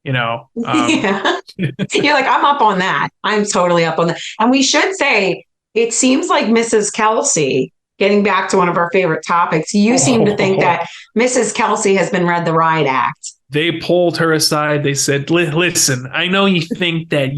You know. Yeah. You're like, I'm up on that. I'm totally up on that. And we should say, it seems like Mrs. Kelce, getting back to one of our favorite topics, you seem to think that Mrs. Kelce has been read the riot act. They pulled her aside. They said, "Listen, I know you think that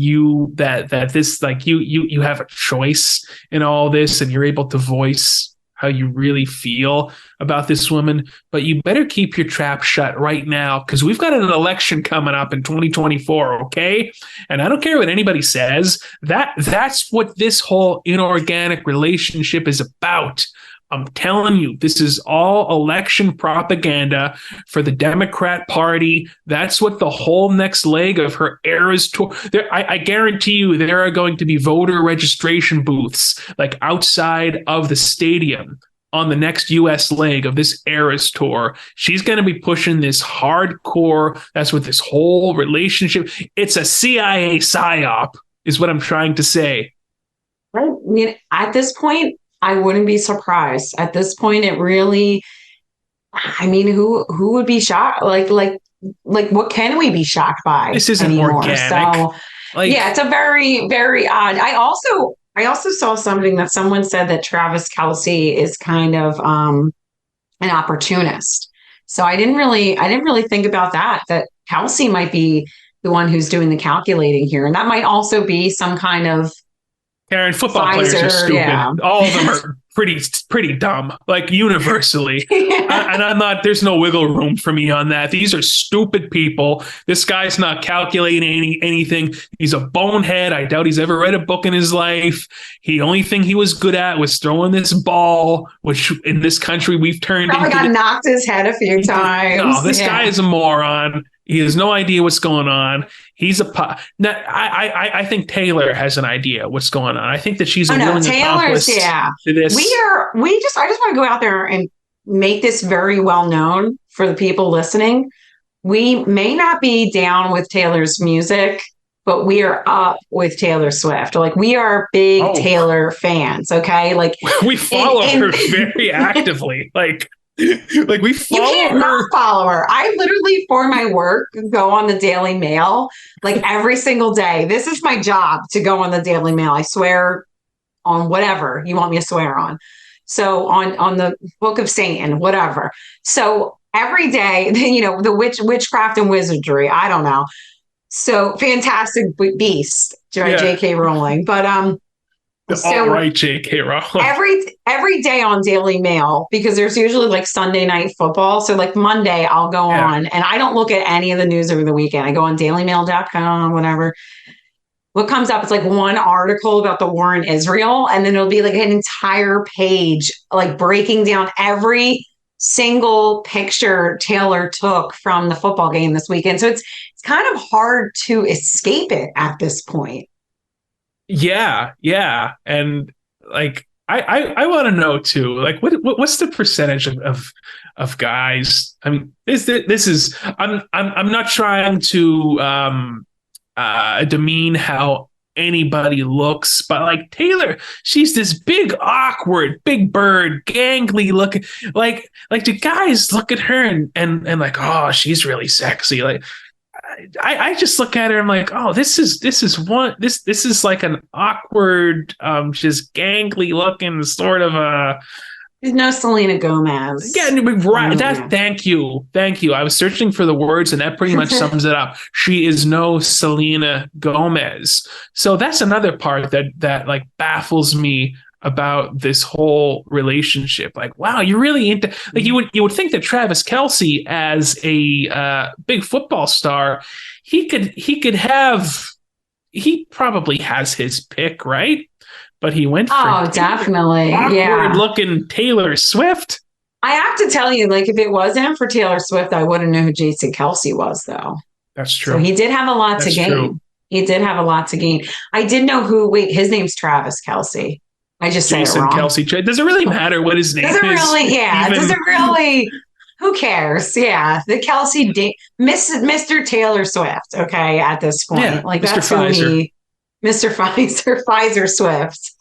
that this like you have a choice in all this, and you're able to voice how you really feel about this woman, but you better keep your trap shut right now because we've got an election coming up in 2024, okay? And I don't care what anybody says. That's what this whole inorganic relationship is about. I'm telling you, this is all election propaganda for the Democrat Party. That's what the whole next leg of her Eras tour. I guarantee you, there are going to be voter registration booths like outside of the stadium on the next U.S. leg of this Eras tour. She's going to be pushing this hardcore. That's what this whole relationship. It's a CIA psyop, is what I'm trying to say. Right? I mean, at this point, I wouldn't be surprised. At this point, it really, I mean, who would be shocked? Like what can we be shocked by This isn't anymore? organic. So Like, yeah, it's a very, very odd. I also saw something that someone said that Travis Kelce is kind of an opportunist. So I didn't really think about that Kelce might be the one who's doing the calculating here. And that might also be some kind of Karen, football players are Pfizer, stupid. yeah. All of them are pretty dumb, like universally. Yeah. And I'm not, there's no wiggle room for me on that. These are stupid people. This guy's not calculating anything. He's a bonehead. I doubt he's ever read a book in his life. The only thing he was good at was throwing this ball, which in this country we've turned Probably into. got knocked his head a few times. No, this Yeah. guy is a moron. He has no idea what's going on. He's I think Taylor has an idea what's going on. I think that she's a willing accomplice to this. I just want to go out there and make this very well known for the people listening. We may not be down with Taylor's music, but we are up with Taylor Swift. Like we are big Taylor fans. Okay. Like we follow her very actively. Like Like we You follow can't not her. follow her. I literally, for my work, go on the Daily Mail like every single day. This is my job to go on the Daily Mail. I swear on whatever you want me to swear on. So on the Book of Satan, whatever. So every day, the witchcraft and wizardry. I don't know. So Fantastic Beast, Yeah, J.K. Rowling. But the so alt-right J.K. Rowling. every day on Daily Mail, because there's usually like Sunday night football. So like Monday I'll go Yeah. on and I don't look at any of the news over the weekend. I go on dailymail.com, whatever. What comes up is like one article about the war in Israel, and then it'll be like an entire page like breaking down every single picture Taylor took from the football game this weekend. So it's kind of hard to escape it at this point. Yeah, yeah, and like I want to know too. Like, what's the percentage of guys? I mean, this is I'm not trying to demean how anybody looks, but like Taylor, she's this big, awkward, big bird, gangly looking. Like do guys look at her and like, oh, she's really sexy. Like I just look at her. I'm like, oh, this is like an awkward, just gangly looking sort of a. There's no Selena Gomez. Yeah, right. Thank you. I was searching for the words, and that pretty much sums it up. She is no Selena Gomez. So that's another part that like baffles me about this whole relationship. Like, wow, you're really into. Like, you would think that Travis Kelce, as a big football star, he probably has his pick, right? But he went for definitely awkward looking Taylor Swift. I have to tell you, like, if it wasn't for Taylor Swift, I wouldn't know who Jason Kelce was, though. That's true. So he did have a lot to gain. True. He did have a lot to gain. I did know his name's Travis Kelce. I just say it wrong. Jason Kelce. Does it really matter what his name is? Really? Yeah. Does it really? Who cares? Yeah. The Kelce, Mr. Taylor Swift. Okay. At this point, yeah, like Mr. that's Pfizer. Mr. Pfizer Swift.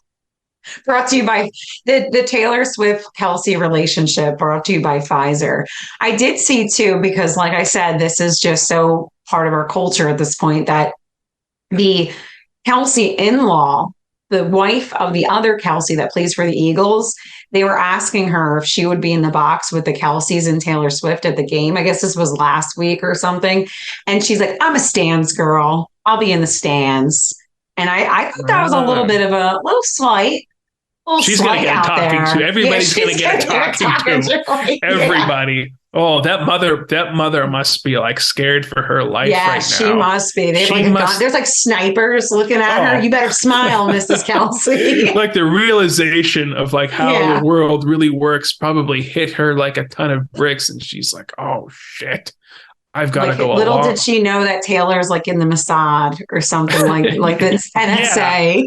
Brought to you by the Taylor Swift Kelce relationship, brought to you by Pfizer. I did see too, because like I said, this is just so part of our culture at this point, that the Kelce in-law, the wife of the other Kelce that plays for the Eagles, they were asking her if she would be in the box with the Kelces and Taylor Swift at the game. I guess this was last week or something. And she's like, I'm a stands girl. I'll be in the stands. And I thought that was a little bit of a little slight. She's going to get talking to. Everybody's going to get talking to. Everybody. Yeah. Oh, that mother must be like scared for her life right now. She must be. There's like snipers looking at her. You better smile, Mrs. Kelce. Like the realization of like how the world really works probably hit her like a ton of bricks, and she's like, "Oh shit, I've got to go." Little did she know that Taylor's like in the Mossad or something like this NSA.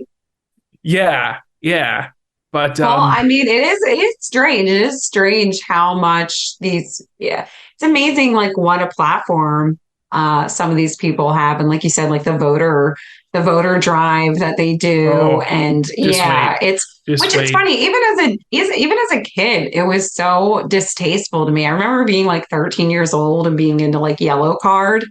Yeah. But I mean, it is strange. It is strange how much it's amazing like what a platform some of these people have. And like you said, like the voter drive that they do. And it's funny, even as a kid, it was so distasteful to me. I remember being like 13 years old and being into like Yellow Card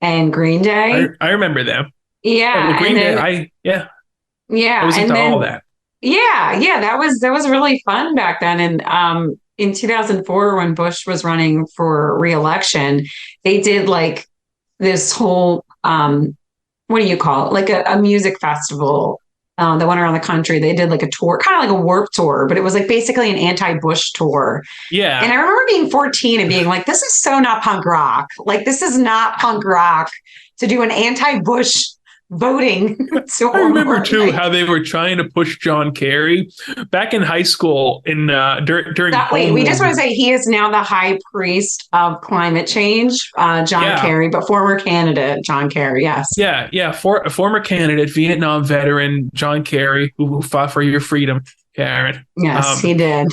and Green Day. I remember them. Yeah. Green Day, I was into all that. Yeah, that was really fun back then. And in 2004, when Bush was running for re-election, they did like this whole what do you call it? Like a music festival that went around the country. They did like a tour, kind of like a Warped Tour, but it was like basically an anti-Bush tour. Yeah. And I remember being 14 and being like, this is so not punk rock. Like, this is not punk rock to do an anti-Bush voting. I remember too how they were trying to push John Kerry back in high school in during. We just want to say he is now the high priest of climate change, John Kerry, but former candidate John Kerry. Yes. Yeah. For a former candidate, Vietnam veteran John Kerry, who fought for your freedom, Karen. Yes, he did.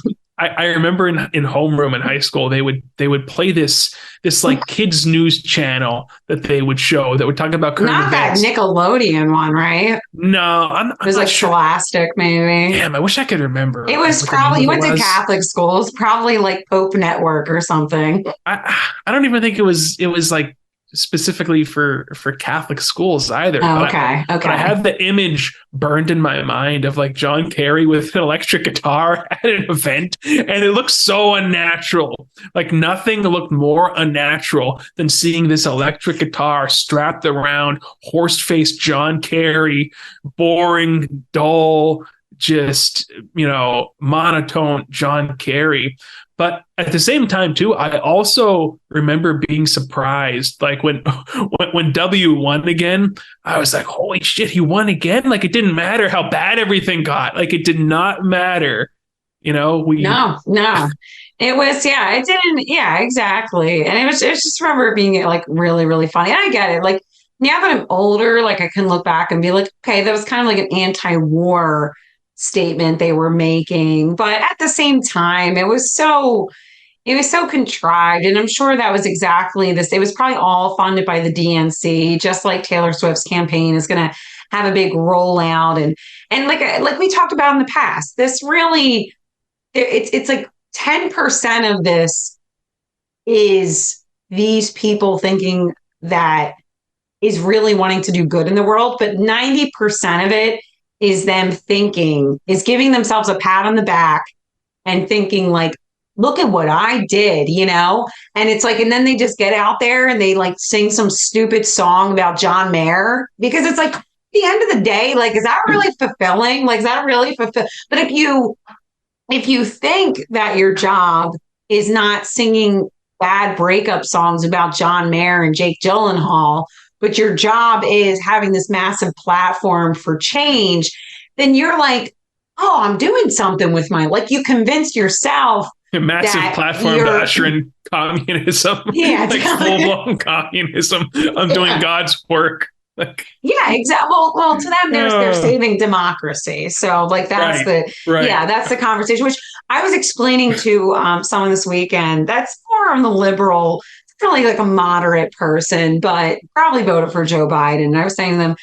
I remember in homeroom in high school, they would play this like kids news channel that they would show that would talk about current Not that events. Nickelodeon one, right? No, It was not like sure. Scholastic, maybe. Damn, I wish I could remember. It was what the name probably, of you it went to was. Catholic schools, probably like Pope Network or something. I don't even think it was like specifically for Catholic schools either. Oh, okay. But I have the image burned in my mind of like John Kerry with an electric guitar at an event, and it looks so unnatural. Like nothing looked more unnatural than seeing this electric guitar strapped around horse-faced John Kerry, boring, dull, just, monotone John Kerry. But at the same time, too, I also remember being surprised. Like when W won again, I was like, holy shit, he won again. Like it didn't matter how bad everything got. Like it did not matter. No. It was, it didn't, exactly. And it was just remember it being like really, really funny. And I get it. Like now that I'm older, like I can look back and be like, okay, that was kind of like an anti-war statement they were making. But at the same time, it was so contrived. And I'm sure that was exactly this. It was probably all funded by the DNC, just like Taylor Swift's campaign is going to have a big rollout. And like we talked about in the past, this really, it's like 10% of this is these people thinking that is really wanting to do good in the world. But 90% of it is them is giving themselves a pat on the back and thinking like, look at what I did, And it's like, and then they just get out there and they like sing some stupid song about John Mayer because it's like, at the end of the day, like, is that really fulfilling? Like, is that really fulfilling? But if you think that your job is not singing bad breakup songs about John Mayer and Jake Gyllenhaal, but your job is having this massive platform for change, then you're like, oh, I'm doing something with like you convinced yourself. A massive platform to usher in communism. Yeah, like full-blown communism. I'm doing God's work. Like, yeah, exactly. Well, to them, they're saving democracy. So, like, that's that's the conversation. Which I was explaining to someone this weekend. That's more on the liberal, really like a moderate person, but probably voted for Joe Biden. And I was saying to them,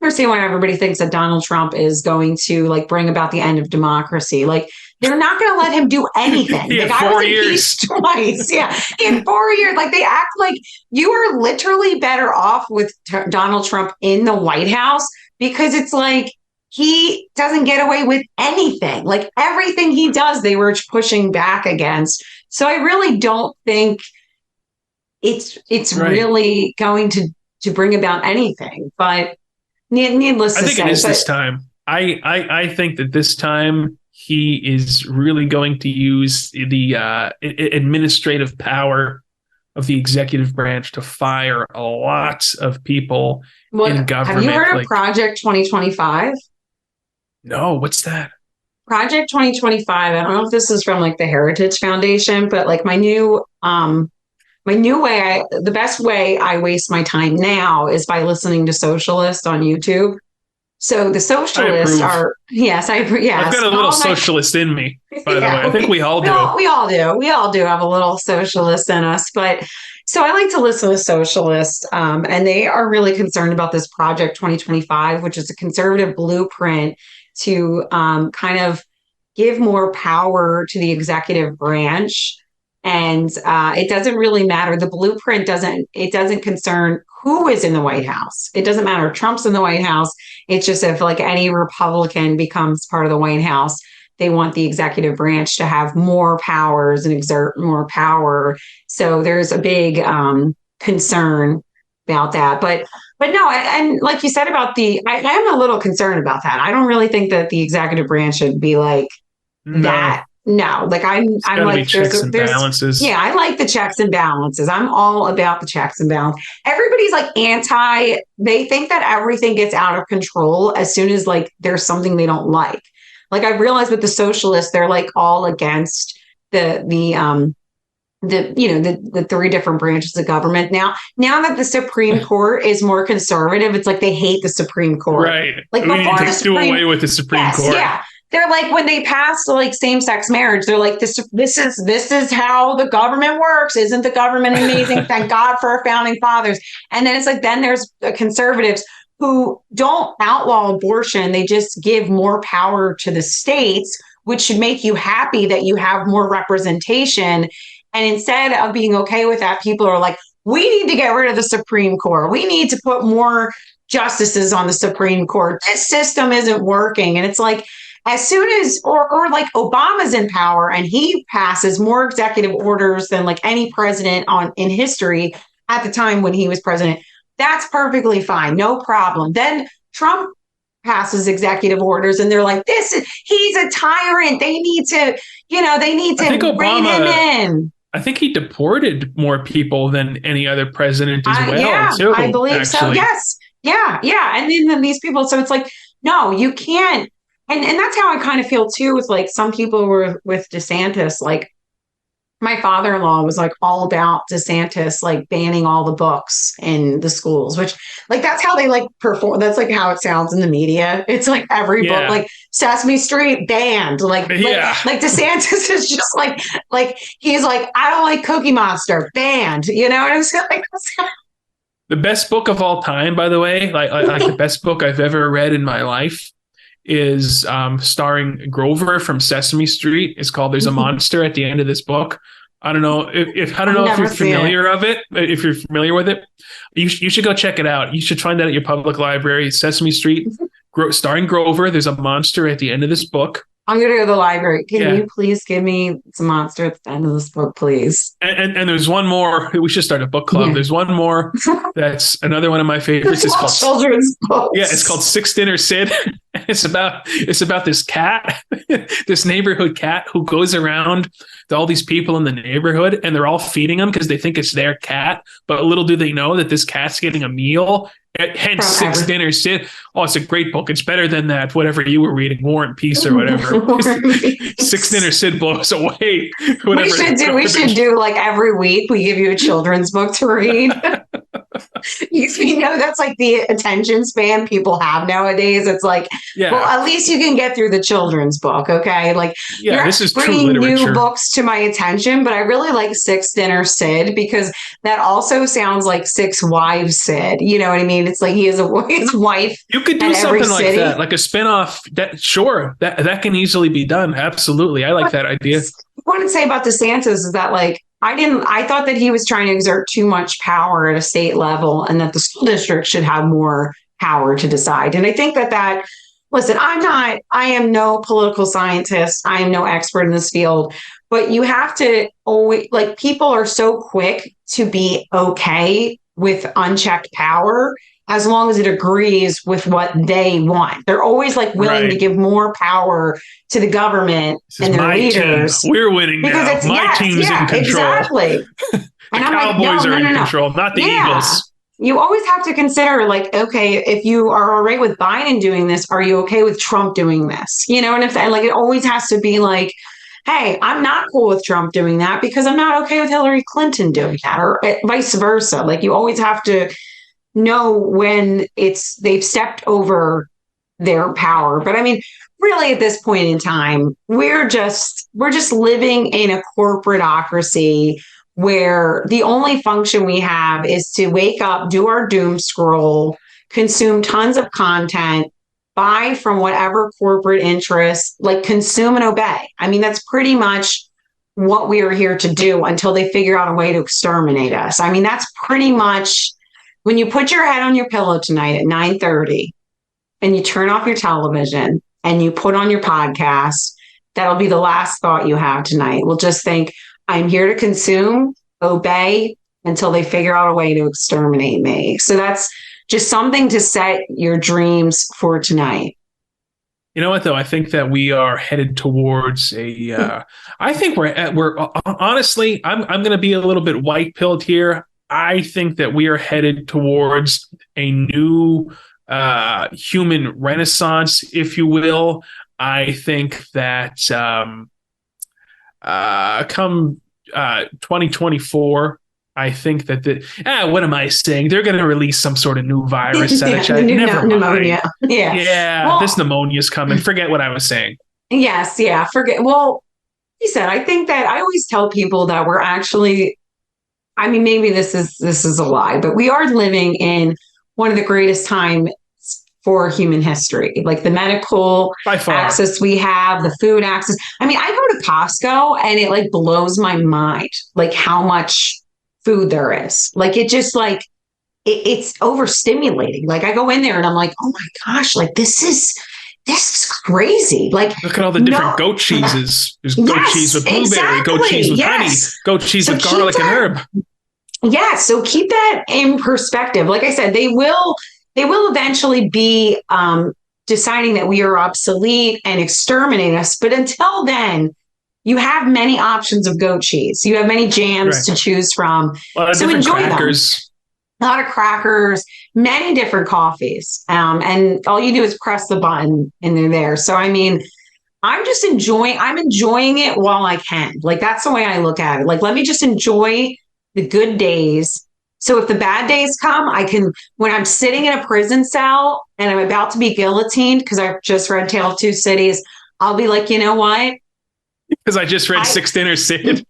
I understand why everybody thinks that Donald Trump is going to like bring about the end of democracy. Like they're not going to let him do anything. The guy was impeached twice. Yeah, in 4 years. Like they act like you are literally better off with Donald Trump in the White House because it's like he doesn't get away with anything. Like everything he does, they were pushing back against. So I really don't think it's really going to bring about anything. But needless to say, I think it is this time. I think that this time he is really going to use the administrative power of the executive branch to fire a lot of people in government. Have you heard of Project 2025? No, what's that? Project 2025. I don't know if this is from like the Heritage Foundation, but like my new way, the best way I waste my time now is by listening to Socialist on YouTube. So the Socialists are, yes. I've got a little socialist in me, by the way. I think we all do. We all do. We all do have a little socialist in us. But so I like to listen to Socialists, and they are really concerned about this Project 2025, which is a conservative blueprint to kind of give more power to the executive branch. And it doesn't really matter. The blueprint doesn't concern who is in the White House. It doesn't matter if Trump's in the White House. It's just if like any Republican becomes part of the White House, they want the executive branch to have more powers and exert more power. So there's a big concern about that. But no, and like you said about I am a little concerned about that. I don't really think that the executive branch should be like that. No, like I'm like there's balances. Yeah, I like the checks and balances. I'm all about the checks and balance. Everybody's like they think that everything gets out of control as soon as like there's something they don't like. Like I realized with the Socialists, they're like all against the three different branches of government. Now that the Supreme Court is more conservative, it's like they hate the Supreme Court. Right. Like we need to do away with the Supreme Court. Yeah. they're like, when they pass like same-sex marriage, they're like, this is how the government works. Isn't the government amazing? Thank God for our founding fathers. And then it's like, then there's conservatives who don't outlaw abortion. They just give more power to the states, which should make you happy that you have more representation. And instead of being okay with that, people are like, we need to get rid of the Supreme Court. We need to put more justices on the Supreme Court. This system isn't working. And it's like, as soon as, or like Obama's in power and he passes more executive orders than like any president in history at the time when he was president, that's perfectly fine. No problem. Then Trump passes executive orders and they're like, he's a tyrant. They need to rein him in. I think he deported more people than any other president as well. Yeah, too, I believe so. Yes. Yeah. And then these people, so it's like, no, you can't. And that's how I kind of feel too, with like some people were with DeSantis. Like my father-in-law was like all about DeSantis, like banning all the books in the schools, which like, that's how they like perform. That's like how it sounds in the media. It's like every book, like Sesame Street banned, like DeSantis is just like, he's like, I don't like Cookie Monster, banned, you know what I'm saying? Like, the best book of all time, by the way, like the best book I've ever read in my life is starring Grover from Sesame Street. It's called There's a Monster at the End of This Book. I don't know if you're familiar if you're familiar with it. You should go check it out. You should find that at your public library. Sesame Street, starring Grover. There's a monster at the end of this book. I'm going to go to the library. Can you please give me some monster at the end of this book, please? And there's one more. We should start a book club. Yeah. There's one more. That's another one of my favorites. It's called children's books. Yeah, it's called Six Dinner Sid. It's about this cat, this neighborhood cat who goes around to all these people in the neighborhood, and they're all feeding him because they think it's their cat. But little do they know that this cat's getting a meal. Hence Six Dinner Sid. Oh, it's a great book. It's better than that, whatever you were reading, War and Peace or whatever. Six Dinner Sid blows away. We should do like every week we give you a children's book to read. You know, that's like the attention span people have nowadays. It's like, well, at least you can get through the children's book, okay? Like, this is bringing true literature. New books to my attention, but I really like Six Dinner Sid because that also sounds like Six Wives Sid. You know what I mean? It's like he has his wife. You could do something like that, like a spinoff. That can easily be done. Absolutely, I like that idea. What I want to say about DeSantis is that like, I thought that he was trying to exert too much power at a state level and that the school district should have more power to decide. And I think listen, I am no political scientist. I am no expert in this field, but you have to always, like, people are so quick to be okay with unchecked power as long as it agrees with what they want. They're always like willing to give more power to the government and their leaders. Team. We're winning now. My team's in control. Exactly. The Cowboys are in control, not the Eagles. You always have to consider, like, okay, if you are all right with Biden doing this, are you okay with Trump doing this? You know, and it always has to be like, hey, I'm not cool with Trump doing that because I'm not okay with Hillary Clinton doing that, or vice versa. Like, you always have to know when they've stepped over their power. But I mean, really at this point in time, we're just living in a corporatocracy where the only function we have is to wake up, do our doom scroll, consume tons of content, buy from whatever corporate interests, like consume and obey. I mean, that's pretty much what we are here to do until they figure out a way to exterminate us. I mean, that's pretty much when you put your head on your pillow tonight at 9:30 and you turn off your television and you put on your podcast, that'll be the last thought you have tonight. We'll just think, I'm here to consume, obey until they figure out a way to exterminate me. So that's just something to set your dreams for tonight. You know what, though? I think that we are headed towards I think we're honestly, I'm going to be a little bit white-pilled here. I think that we are headed towards a new human renaissance, if you will. I think that come 2024, I think that what am I saying? They're going to release some sort of new virus. Never mind. Yeah, well, this pneumonia is coming. Forget what I was saying. Yes, yeah. Forget. Well, he said, I think that I always tell people that we're actually, I mean, maybe this is a lie, but we are living in one of the greatest times for human history. Like the medical By far. access we have, the food access. I mean, I go to Costco and it like blows my mind, like how much food there is. Like it just like it's overstimulating. Like I go in there and I'm like, oh my gosh, like this is crazy. Like Look at all the different no, goat cheeses. There's goat cheese yes, with blueberry, goat cheese exactly, with honey, yes. goat cheese So with keep garlic and that, herb. yeah. So keep that in perspective. Like I said, they will eventually be deciding that we are obsolete and exterminate us. But until then, you have many options of goat cheese. You have many jams Right. to choose from. A lot of So different enjoy them. crackers. A lot of crackers, many different coffees. And all you do is press the button and they're there. So, I mean, I'm enjoying it while I can. Like, that's the way I look at it. Like, let me just enjoy the good days. So if the bad days come, I can, when I'm sitting in a prison cell and I'm about to be guillotined because I've just read Tale of Two Cities, I'll be like, you know what? Because I just read I, Six Dinner Sid.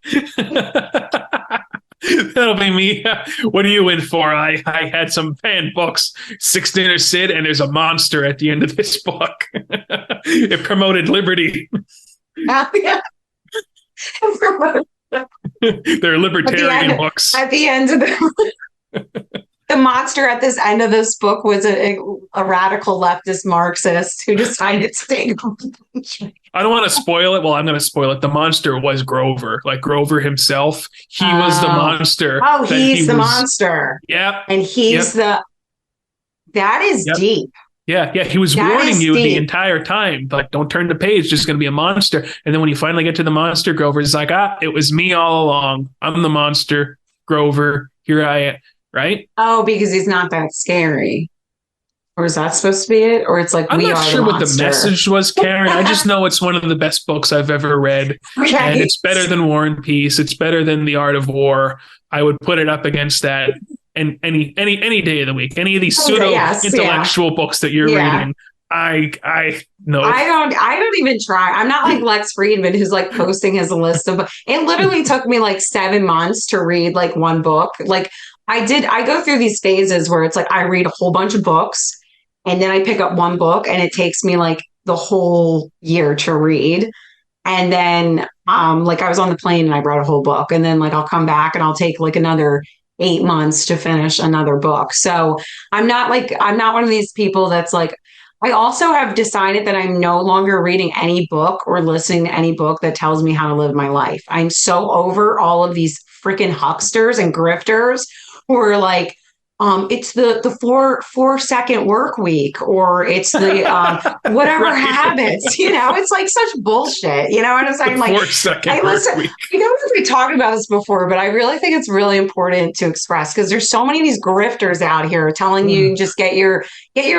That'll be me. What are you in for? I had some banned books, Six Dinner Sid, and there's a monster at the end of this book. It promoted liberty. yeah. They're libertarian books. At the end of the monster at this end of this book was a radical leftist Marxist who decided to take. I don't want to spoil it. Well, I'm going to spoil it. The monster was Grover, like Grover himself. He was the monster. Oh, he's the monster. Yep. And he's that is deep. Yeah, yeah. He was That warning you deep. the entire time. Like, don't turn the page. There's going to be a monster. And then when you finally get to the monster, Grover's like, it was me all along. I'm the monster, Grover. Here I am. Right? Oh, because he's not that scary. Or is that supposed to be it? Or it's like I'm we not are sure the what the message was, Karen. I just know it's one of the best books I've ever read. Okay. And it's better than War and Peace. It's better than The Art of War. I would put it up against that and any day of the week. Any of these pseudo intellectual books that you're reading. I know. I don't even try. I'm not like Lex Friedman who's like posting his list of it literally took me like 7 months to read like one book. Like I go through these phases where it's like I read a whole bunch of books and then I pick up one book and it takes me like the whole year to read. And then like I was on the plane and I brought a whole book and then like I'll come back and I'll take like another 8 months to finish another book. So I'm not one of these people that's like, I also have decided that I'm no longer reading any book or listening to any book that tells me how to live my life. I'm so over all of these freaking hucksters and grifters who are like, it's the 4 second work week, or it's the whatever Right. habits, it's like such bullshit. You know what I'm saying? Like, 4-second I work listen, week. we talked about this before, but I really think it's really important to express because there's so many of these grifters out here telling you just get your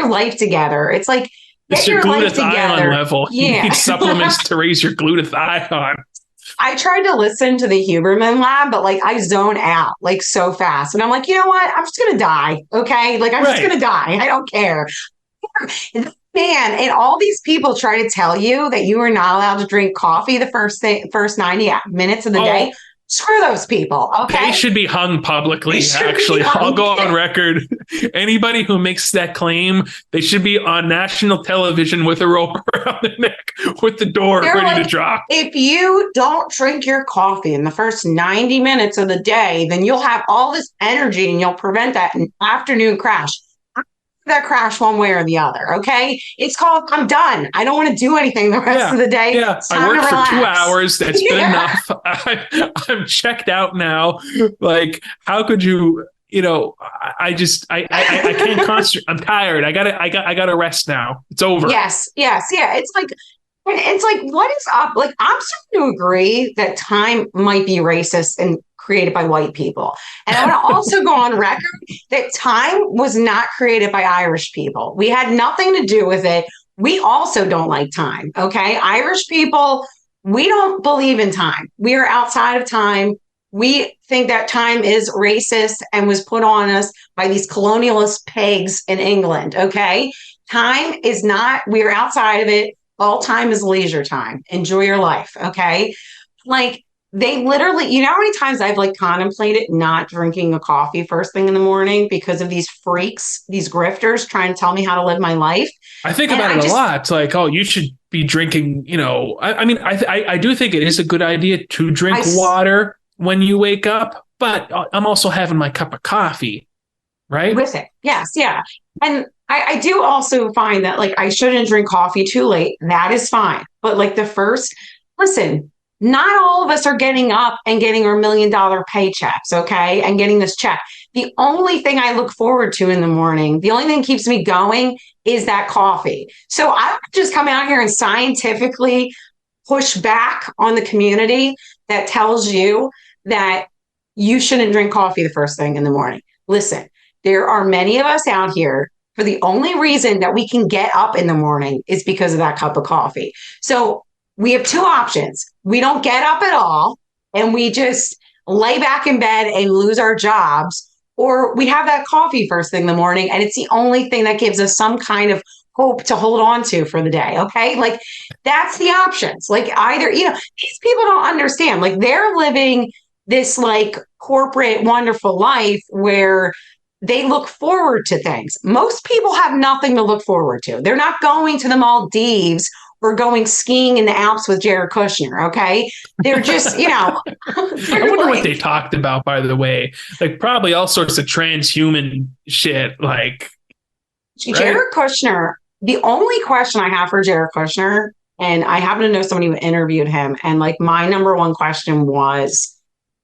life together. It's like, it's your glutathione level. Yeah. You need supplements to raise your glutathione. I tried to listen to the Huberman Lab, but like I zone out like so fast. And I'm like, you know what? I'm just going to die. Okay. Like I'm just going to die. I don't care. Man, and all these people try to tell you that you are not allowed to drink coffee the first 90 minutes of the day. Screw those people. Okay. They should be hung publicly, actually. I'll go on record. Anybody who makes that claim, they should be on national television with a rope around their neck with the door ready to drop. If you don't drink your coffee in the first 90 minutes of the day, then you'll have all this energy and you'll prevent that afternoon crash. That crash one way or the other. Okay. It's called, I'm done. I don't want to do anything the rest of the day. Yeah. I worked for 2 hours. That's been enough. I'm checked out now. Like, how could you, I can't concentrate. I'm tired. I gotta rest now. It's over. Yes. Yeah. It's like, what is up? Like, I'm starting to agree that time might be racist and created by white people. And I want to also go on record that time was not created by Irish people. We had nothing to do with it. We also don't like time. Okay. Irish people, we don't believe in time. We are outside of time. We think that time is racist and was put on us by these colonialist pigs in England. Okay. Time is not, we are outside of it. All time is leisure time. Enjoy your life. Okay. Like they literally, you know how many times I've like contemplated not drinking a coffee first thing in the morning because of these freaks, these grifters trying to tell me how to live my life. I think And about I it a just, lot. It's like, oh, you should be drinking, I mean, I do think it is a good idea to I, drink water when you wake up, but I'm also having my cup of coffee, right? with it. Yes. Yeah. And I do also find that like I shouldn't drink coffee too late. That is fine. But like listen, not all of us are getting up and getting our $1 million paychecks, okay? And getting this check. The only thing I look forward to in the morning, the only thing that keeps me going is that coffee. So I would just come out here and scientifically push back on the community that tells you that you shouldn't drink coffee the first thing in the morning. Listen, there are many of us out here for the only reason that we can get up in the morning is because of that cup of coffee. So we have two options. We don't get up at all and we just lay back in bed and lose our jobs, or we have that coffee first thing in the morning and it's the only thing that gives us some kind of hope to hold on to for the day. Okay. Like that's the options. Like either, these people don't understand. Like they're living this like corporate wonderful life where they look forward to things. Most people have nothing to look forward to. They're not going to the Maldives or going skiing in the Alps with Jared Kushner. Okay. They're just, I wonder what they talked about, by the way. Like probably all sorts of transhuman shit. Like Jared Kushner. The only question I have for Jared Kushner, and I happen to know somebody who interviewed him, and like my number one question was,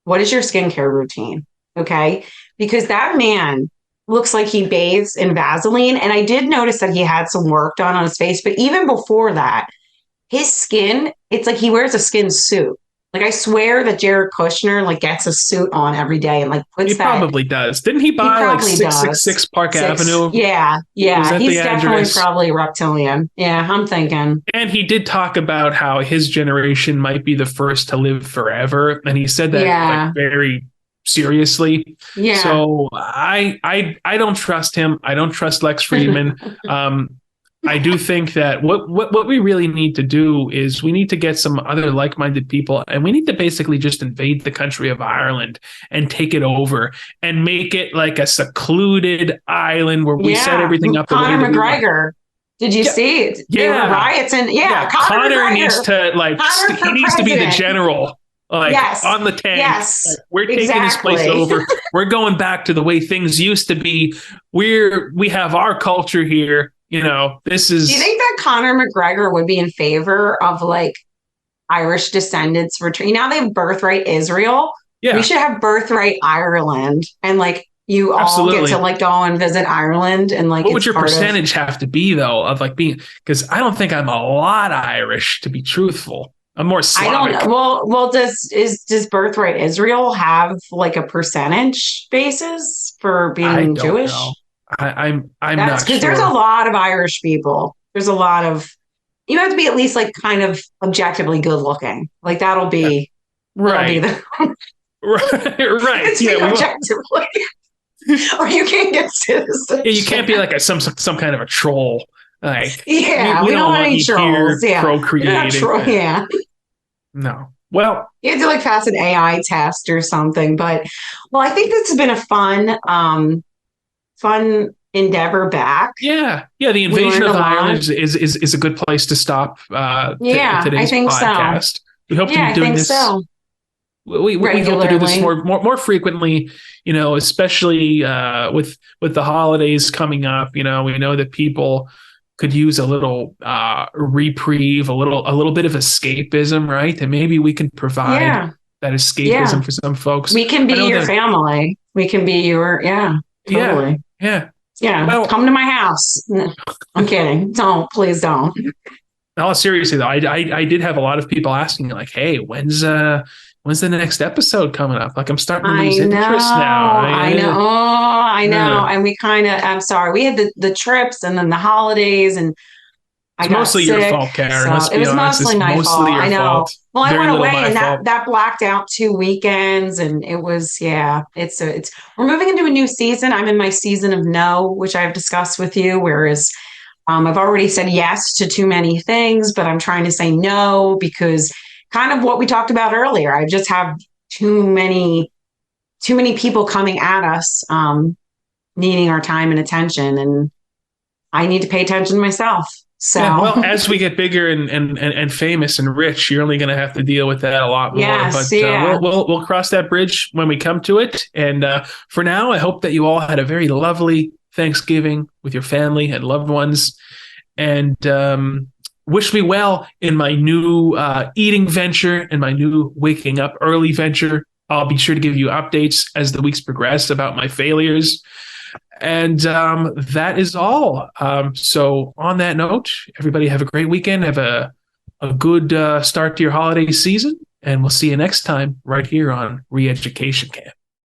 what is your skincare routine? Okay. Because that man looks like he bathes in Vaseline. And I did notice that he had some work done on his face. But even before that, his skin, it's like he wears a skin suit. Like I swear that Jared Kushner like gets a suit on every day and like puts he probably does. Didn't he buy like 666 Park Avenue? Yeah. He's definitely address? Probably reptilian. Yeah, I'm thinking. And he did talk about how his generation might be the first to live forever. And he said that like very seriously. Yeah. So I don't trust him. I don't trust Lex Friedman. I do think that what we really need to do is we need to get some other like-minded people, and we need to basically just invade the country of Ireland and take it over and make it like a secluded island where we set everything up. Conor McGregor. Did you see it? There were riots and Conor needs to he needs to be the general. On the tank. Yes. Like, we're taking this place over. We're going back to the way things used to be. We have our culture here. This is. Do you think that Conor McGregor would be in favor of like Irish descendants return? Now they have birthright Israel. Yeah. We should have birthright Ireland, and like you all get to like go and visit Ireland, and like. What would your percentage have to be though of like being? Because I don't think I'm a lot Irish, to be truthful. I'm more Slavic. I don't know. Well, does birthright Israel have like a percentage basis for being Jewish? Know. I'm not sure. Because there's a lot of Irish people. There's a lot of. You have to be at least like kind of objectively good looking. Like that'll be right. Right. Yeah, objectively. Or you can't get citizenship. Yeah, you can't be like some kind of a troll. Like we don't want any trolls. Yeah, procreating. Yeah. No. Well, you have to like pass an AI test or something. But I think this has been a fun endeavor back. Yeah. The invasion of Ireland is a good place to stop. Today's I think podcast. So. We hope to be doing this. So. We hope to do this more frequently. Especially with the holidays coming up. We know that people could use a little reprieve, a little bit of escapism, right? And maybe we can provide that escapism for some folks. We can be your family. We can be your totally. Yeah. Well, come to my house. I'm kidding. Please don't. No, seriously though, I did have a lot of people asking like, "Hey, when's the next episode coming up?" Like I'm starting to lose interest now. I know. And we I'm sorry. We had the trips and then the holidays and it's mostly your fault, Karen. So it was mostly my fault. I know. Fault. Well, I went away and that blacked out 2 weekends and it was, we're moving into a new season. I'm in my season of no, which I've discussed with you, whereas I've already said yes to too many things, but I'm trying to say no because kind of what we talked about earlier. I just have too many people coming at us, needing our time and attention, and I need to pay attention to myself. So Yeah, well, as we get bigger and famous and rich, you're only going to have to deal with that a lot more. yes, But yeah. we'll cross that bridge when we come to it. And for now, I hope that you all had a very lovely Thanksgiving with your family and loved ones, and wish me well in my new eating venture and my new waking up early venture. I'll be sure to give you updates as the weeks progress about my failures. And that is all. So on that note, everybody have a great weekend. Have a good start to your holiday season. And we'll see you next time right here on Re-Education Camp.